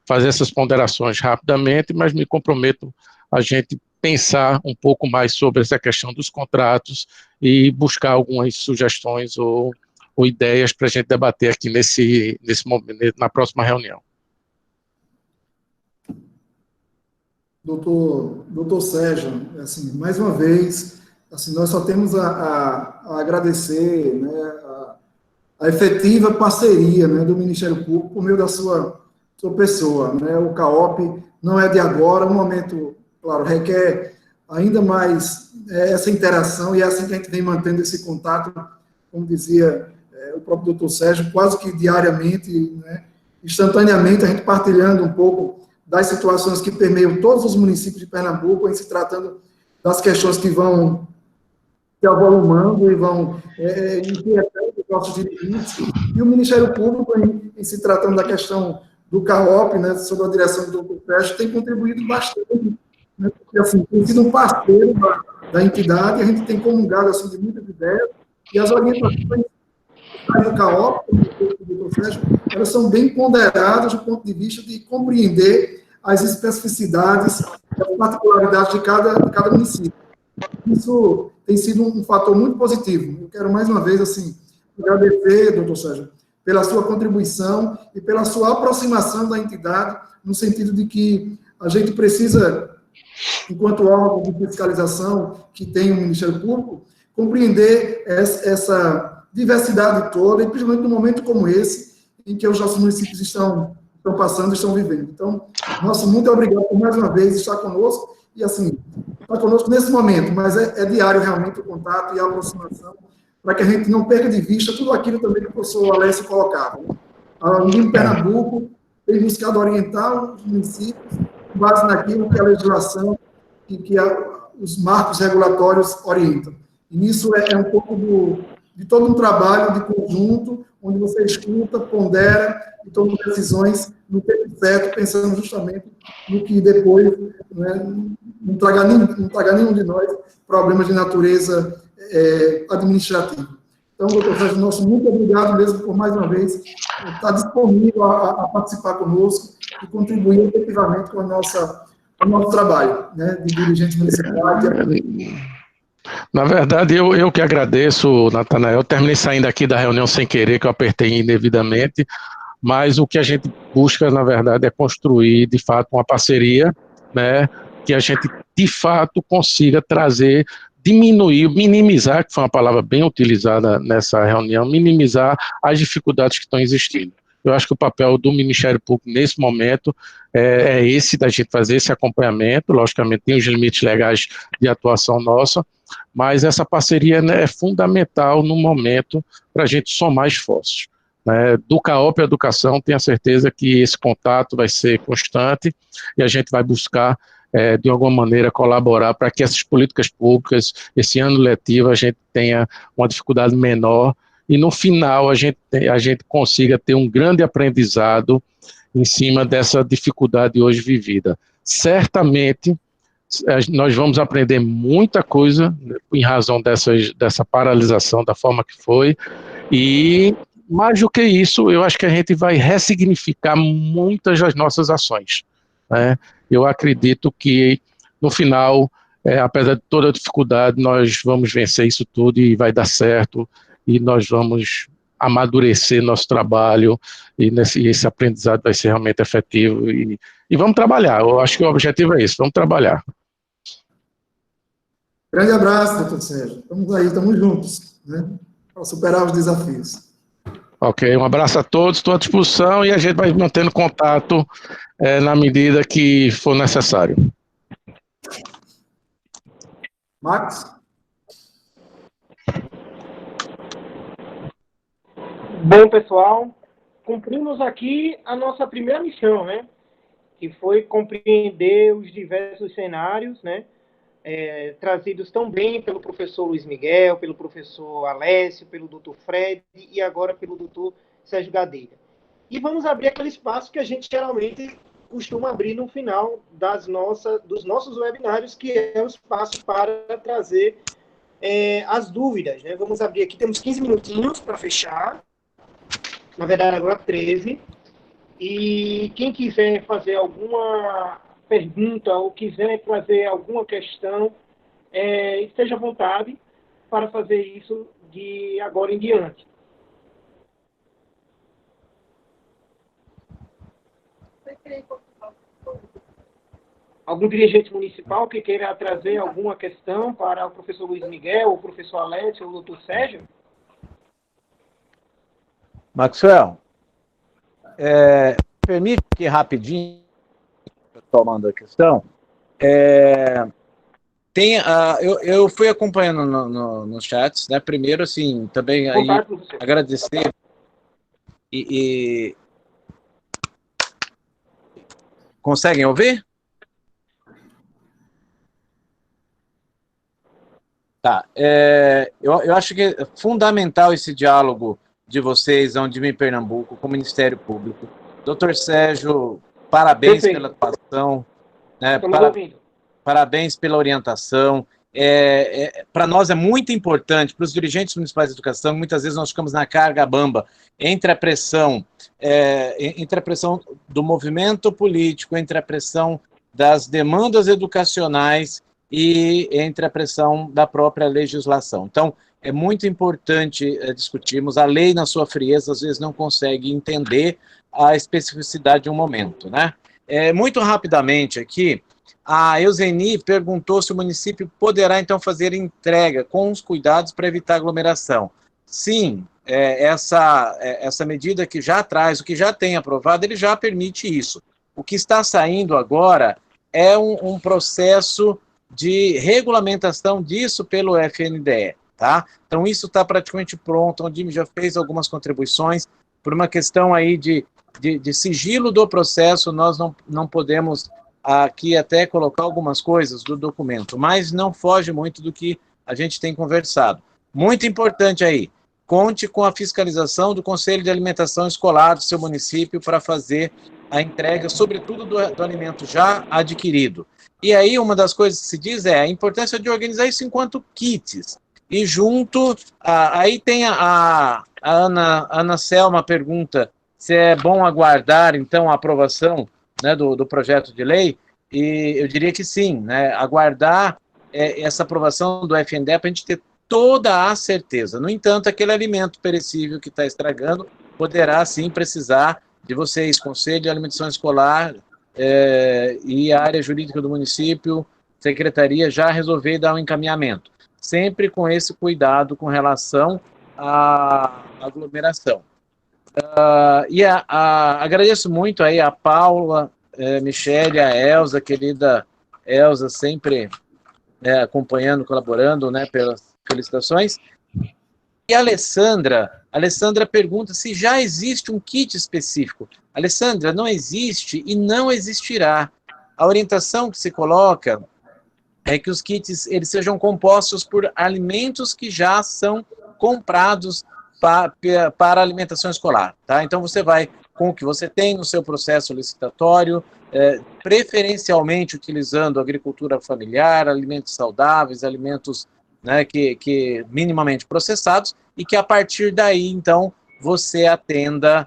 Speaker 9: fazer essas ponderações rapidamente, mas me comprometo a gente pensar um pouco mais sobre essa questão dos contratos e buscar algumas sugestões ou ideias para a gente debater aqui nesse momento, na próxima reunião.
Speaker 1: Doutor Sérgio, assim, mais uma vez, assim, nós só temos a agradecer, né, a efetiva parceria, né, do Ministério Público por meio da sua pessoa, né? O CAOP não é de agora, um momento, claro, requer ainda mais essa interação, e é assim que a gente vem mantendo esse contato, como dizia o próprio doutor Sérgio, quase que diariamente, né, instantaneamente, a gente partilhando um pouco das situações que permeiam todos os municípios de Pernambuco, em se tratando das questões que vão se avolumando e vão inquietando os nossos dirigentes, e o Ministério Público, em se tratando da questão do CAOP, né, sob a direção do doutor Sérgio, tem contribuído bastante, né, porque, assim, tem sido um parceiro da entidade, a gente tem comungado, assim, de muitas ideias, e as orientações do CAOP, do doutor Sérgio, elas são bem ponderadas do ponto de vista de compreender as especificidades, as particularidades de cada município. Isso tem sido um fator muito positivo. Eu quero, mais uma vez, assim, agradecer, doutor Sérgio, pela sua contribuição e pela sua aproximação da entidade, no sentido de que a gente precisa, enquanto órgão de fiscalização que tem o Ministério Público, compreender essa diversidade toda, e principalmente num momento como esse, em que os nossos municípios estão passando, estão vivendo. Então, nosso muito obrigado por mais uma vez estar conosco, e assim, estar conosco nesse momento, mas é diário realmente o contato e a aproximação, para que a gente não perca de vista tudo aquilo também que o professor Alessio colocava. A União de Pernambuco tem buscado orientar os municípios com base naquilo que a legislação e que os marcos regulatórios orientam. E isso é um pouco de todo um trabalho de conjunto, onde você escuta, pondera e toma decisões no tempo certo, pensando justamente no que depois, né, não traga nenhum de nós problemas de natureza administrativa. Então, doutor Sérgio, nosso muito obrigado mesmo por mais uma vez estar disponível a participar conosco e contribuir efetivamente com o nosso trabalho, né, de dirigente municipal.
Speaker 9: Na verdade, eu que agradeço, Natanael. Eu terminei saindo aqui da reunião sem querer, que eu apertei indevidamente, mas o que a gente busca, na verdade, é construir, de fato, uma parceria, né, que a gente, de fato, consiga trazer, diminuir, minimizar, que foi uma palavra bem utilizada nessa reunião, minimizar as dificuldades que estão existindo. Eu acho que o papel do Ministério Público, nesse momento, é esse, da gente fazer esse acompanhamento. Logicamente, tem os limites legais de atuação nossa, mas essa parceria, né, é fundamental no momento para a gente somar esforços. Né? Do CAOP à Educação, tenho a certeza que esse contato vai ser constante e a gente vai buscar, de alguma maneira, colaborar para que essas políticas públicas, esse ano letivo, a gente tenha uma dificuldade menor e, no final, a gente consiga ter um grande aprendizado em cima dessa dificuldade hoje vivida. Certamente, nós vamos aprender muita coisa em razão dessa paralisação, da forma que foi, e mais do que isso, eu acho que a gente vai ressignificar muitas das nossas ações, né? Eu acredito que, no final, apesar de toda a dificuldade, nós vamos vencer isso tudo e vai dar certo, e nós vamos amadurecer nosso trabalho, e esse aprendizado vai ser realmente efetivo, e vamos trabalhar. Eu acho que o objetivo é esse, vamos trabalhar.
Speaker 1: Grande abraço, doutor Sérgio. Estamos aí, estamos juntos, né? Para superar os desafios.
Speaker 9: Ok, um abraço a todos, estou à disposição e a gente vai mantendo contato na medida que for necessário.
Speaker 1: Max?
Speaker 3: Bom, pessoal, cumprimos aqui a nossa primeira missão, né? Que foi compreender os diversos cenários, né? Trazidos tão bem pelo professor Luiz Miguel, pelo professor Alessio, pelo doutor Fred e agora pelo doutor Sérgio Gadeira. E vamos abrir aquele espaço que a gente geralmente costuma abrir no final dos nossos webinários, que é o espaço para trazer as dúvidas, né? Vamos abrir aqui, temos 15 minutinhos para fechar, na verdade agora 13, e quem quiser fazer alguma pergunta ou quiser trazer alguma questão, esteja à vontade para fazer isso de agora em diante. Algum dirigente municipal que queira trazer alguma questão para o professor Luiz Miguel, o professor Alessio ou o doutor Sérgio?
Speaker 8: Maxwell, permite que rapidinho, tomando a questão, eu fui acompanhando nos chats, né? Primeiro, assim, também aí agradecer conseguem ouvir? Tá. Eu acho que é fundamental esse diálogo de vocês, onde em Pernambuco, com o Ministério Público. Doutor Sérgio, parabéns pela atuação, né? Parabéns pela orientação. Para nós é muito importante, para os dirigentes municipais de educação, muitas vezes nós ficamos na carga bamba entre a pressão do movimento político, entre a pressão das demandas educacionais e entre a pressão da própria legislação. Então, é muito importante discutirmos. A lei, na sua frieza, às vezes não consegue entender a especificidade de um momento, né? Muito rapidamente aqui, a Euseni perguntou se o município poderá, então, fazer entrega com os cuidados para evitar aglomeração. Sim, essa medida que já traz, o que já tem aprovado, ele já permite isso. O que está saindo agora é um processo de regulamentação disso pelo FNDE, tá? Então, isso está praticamente pronto, o Dime já fez algumas contribuições, por uma questão aí de sigilo do processo, nós não podemos aqui até colocar algumas coisas do documento, mas não foge muito do que a gente tem conversado. Muito importante aí, conte com a fiscalização do Conselho de Alimentação Escolar do seu município para fazer a entrega, sobretudo do alimento já adquirido. E aí, uma das coisas que se diz é a importância de organizar isso enquanto kits. E junto, aí tem a Ana Selma pergunta se é bom aguardar, então, a aprovação, né, do projeto de lei, e eu diria que sim, né, aguardar essa aprovação do FNDE para a gente ter toda a certeza. No entanto, aquele alimento perecível que está estragando poderá, sim, precisar de vocês, Conselho de Alimentação Escolar e a área jurídica do município, secretaria, já resolver e dar um encaminhamento. Sempre com esse cuidado com relação à aglomeração. Agradeço muito aí a Paula, Michele, a Elza, querida Elza, sempre acompanhando, colaborando, né, pelas felicitações. E a Alessandra pergunta se já existe um kit específico. Alessandra, não existe e não existirá. A orientação que se coloca é que os kits eles sejam compostos por alimentos que já são comprados para alimentação escolar, tá? Então você vai com o que você tem no seu processo licitatório, preferencialmente utilizando agricultura familiar, alimentos saudáveis, alimentos, né, que minimamente processados, e que a partir daí, então, você atenda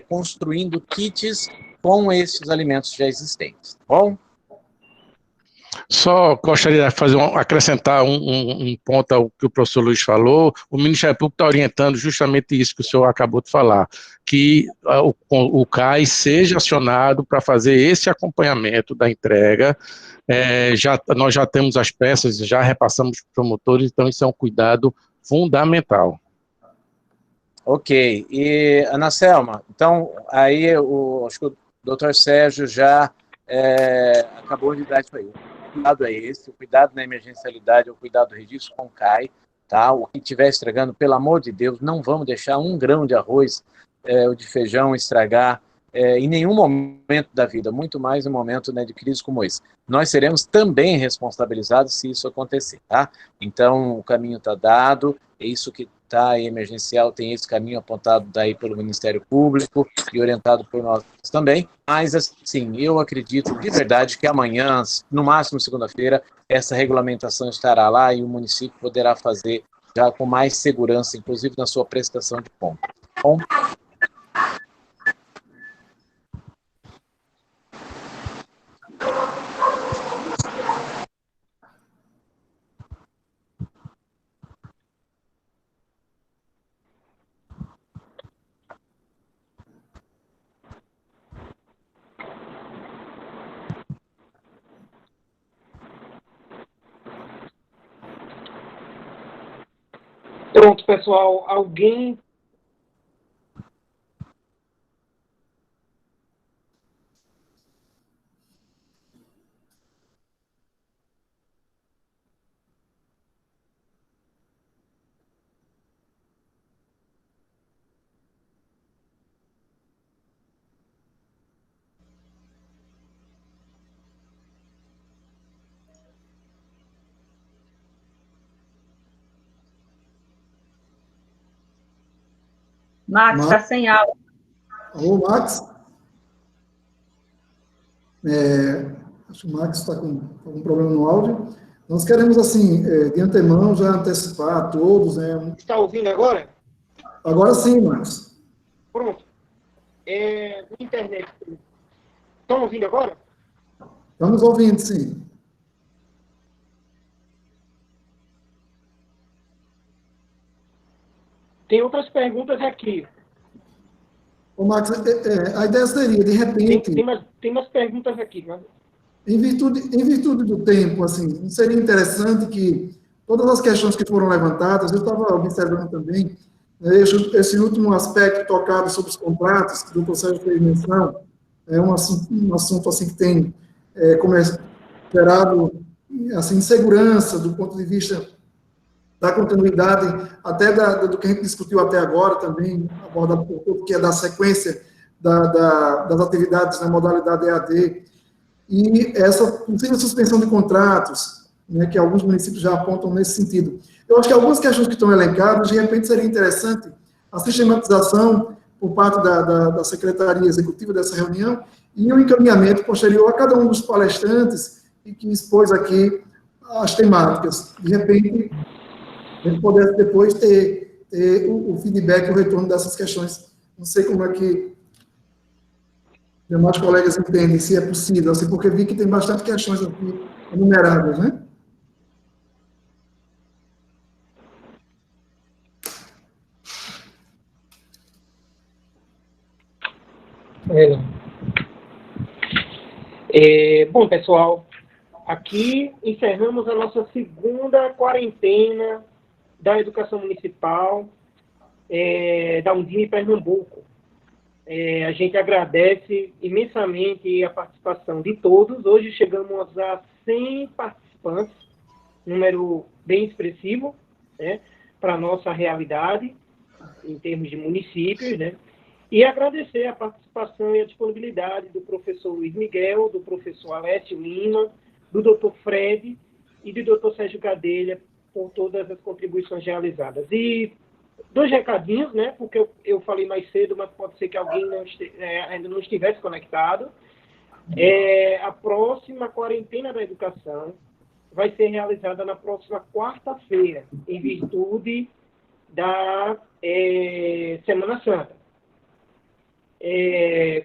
Speaker 8: construindo kits com esses alimentos já existentes, tá bom?
Speaker 9: Só gostaria de acrescentar um ponto ao que o professor Luiz falou. O Ministério Público está orientando justamente isso que o senhor acabou de falar, que o CAI seja acionado para fazer esse acompanhamento da entrega. Nós já temos as peças, já repassamos para os promotores, então isso é um cuidado fundamental.
Speaker 8: Ok. E, Ana Selma, então, aí acho que o doutor Sérgio já acabou de dar isso aí. O cuidado é esse, o cuidado na emergencialidade, o cuidado do registro com o CAI, tá? O que estiver estragando, pelo amor de Deus, não vamos deixar um grão de arroz ou de feijão estragar em nenhum momento da vida, muito mais em um momento, né, de crise como esse. Nós seremos também responsabilizados se isso acontecer, tá? Então, o caminho está dado, é isso que está emergencial, tem esse caminho apontado daí pelo Ministério Público e orientado por nós também, mas assim, eu acredito de verdade que amanhã, no máximo segunda-feira, essa regulamentação estará lá e o município poderá fazer já com mais segurança, inclusive na sua prestação de contas. Bom?
Speaker 3: Pronto, pessoal. Alguém...
Speaker 5: Max, está sem aula.
Speaker 1: Alô, Max? Acho que o Max está com algum problema no áudio. Nós queremos, assim, de antemão, já antecipar a todos, né?
Speaker 3: Está ouvindo agora?
Speaker 1: Agora sim, Max.
Speaker 3: Pronto. Internet. Estão ouvindo agora?
Speaker 1: Estamos ouvindo, sim.
Speaker 3: Tem outras perguntas aqui.
Speaker 1: Ô, Max, a ideia seria, de repente...
Speaker 3: Tem umas perguntas aqui, né?
Speaker 1: Em virtude do tempo, assim, não seria interessante que todas as questões que foram levantadas, eu estava observando também, né, esse último aspecto tocado sobre os contratos, que o doutor Sérgio fez menção, é um assunto assim, que tem gerado assim, insegurança do ponto de vista da continuidade, até do que a gente discutiu até agora também, abordado por todo, que é da sequência das atividades na modalidade EAD, e essa possível suspensão de contratos, né, que alguns municípios já apontam nesse sentido. Eu acho que algumas questões que estão elencadas, de repente seria interessante a sistematização por parte da Secretaria Executiva dessa reunião e o encaminhamento posterior a cada um dos palestrantes e que expôs aqui as temáticas. De repente, a gente pudesse depois ter o feedback, o retorno dessas questões. Não sei como é que demais colegas entendem, se é possível, assim, porque vi que tem bastante questões aqui enumeradas, né?
Speaker 3: Bom, pessoal, aqui encerramos a nossa segunda quarentena da educação municipal da Undime Pernambuco. A gente agradece imensamente a participação de todos. Hoje chegamos a 100 participantes, número bem expressivo, né, para a nossa realidade, em termos de municípios, né? E agradecer a participação e a disponibilidade do professor Luiz Miguel, do professor Alessio Lima, do doutor Fred e do doutor Sérgio Gadelha por todas as contribuições realizadas. E dois recadinhos, né? Porque eu falei mais cedo, mas pode ser que alguém ainda não estivesse conectado. A próxima quarentena da educação vai ser realizada na próxima quarta-feira, em virtude da Semana Santa.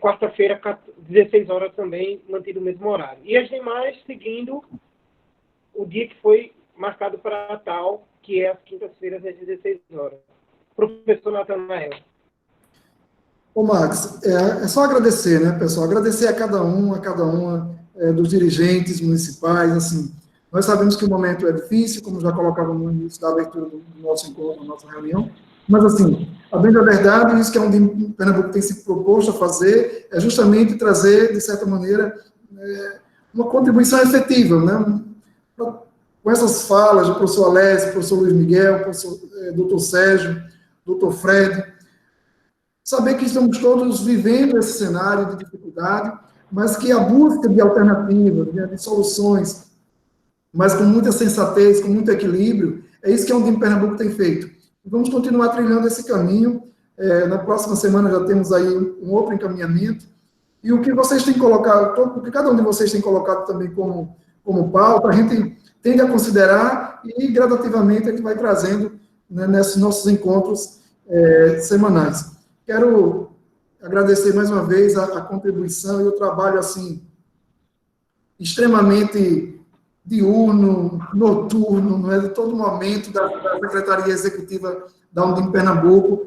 Speaker 3: Quarta-feira, 16 horas também, mantido o mesmo horário. E as demais seguindo o dia que foi marcado para tal, que é às quintas-feiras, às 16 horas. Professor Natanael.
Speaker 1: Ô, Max, é só agradecer, né, pessoal? Agradecer a cada uma dos dirigentes municipais, assim, nós sabemos que o momento é difícil, como já colocava no início da abertura do nosso encontro, da nossa reunião, mas, assim, a bem da verdade, isso que é onde Pernambuco tem se proposto a fazer, é justamente trazer, de certa maneira, uma contribuição efetiva, né? Com essas falas do professor Alessio, professor Luiz Miguel, professor doutor Sérgio, doutor Fred, saber que estamos todos vivendo esse cenário de dificuldade, mas que a busca de alternativas, de soluções, mas com muita sensatez, com muito equilíbrio, é isso que a Undime Pernambuco tem feito. E vamos continuar trilhando esse caminho. Na próxima semana já temos aí um outro encaminhamento. E o que vocês têm colocado, o que cada um de vocês tem colocado também como pauta, a gente tende a considerar e gradativamente a gente vai trazendo, né, nesses nossos encontros semanais. Quero agradecer mais uma vez a contribuição e o trabalho, assim, extremamente diurno, noturno, não é, de todo momento da Secretaria Executiva da Undime Pernambuco,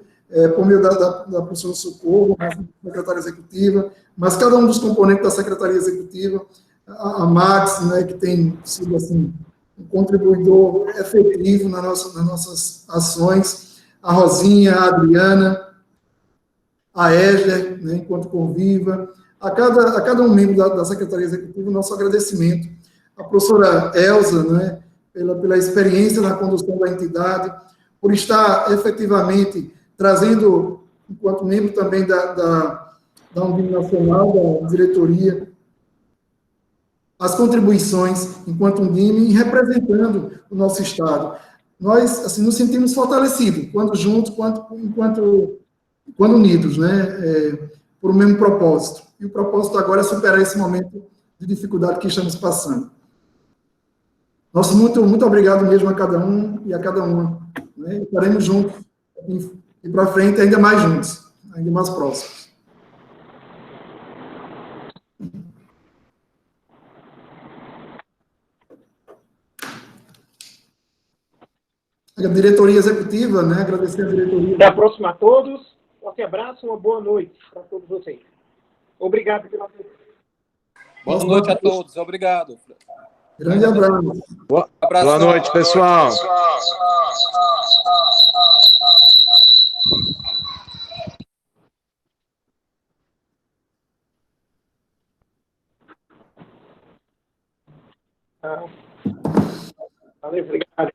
Speaker 1: por meio da professora Socorro, a Secretaria Executiva, mas cada um dos componentes da Secretaria Executiva, a Max, né, que tem sido, assim, um contribuidor efetivo nas nossas ações, a Rosinha, a Adriana, a Esler, né, enquanto conviva, a cada um membro da Secretaria Executiva, o nosso agradecimento. A professora Elza, né, pela experiência na condução da entidade, por estar efetivamente trazendo, enquanto membro também da Undime Nacional, da diretoria, as contribuições enquanto Undime e representando o nosso Estado. Nós, assim, nos sentimos fortalecidos, quando juntos, quando unidos, né, por um mesmo propósito. E o propósito agora é superar esse momento de dificuldade que estamos passando. Nosso muito obrigado mesmo a cada um e a cada uma. Né? Estaremos juntos e para frente ainda mais juntos, ainda mais próximos. A diretoria executiva, né? Agradecer a diretoria.
Speaker 3: Até a próxima a todos. Um forte abraço, uma boa noite para todos vocês. Obrigado pela atenção.
Speaker 6: Boa noite a todos. Obrigado.
Speaker 1: Grande abraço.
Speaker 8: Boa noite, pessoal.
Speaker 3: Valeu, obrigado.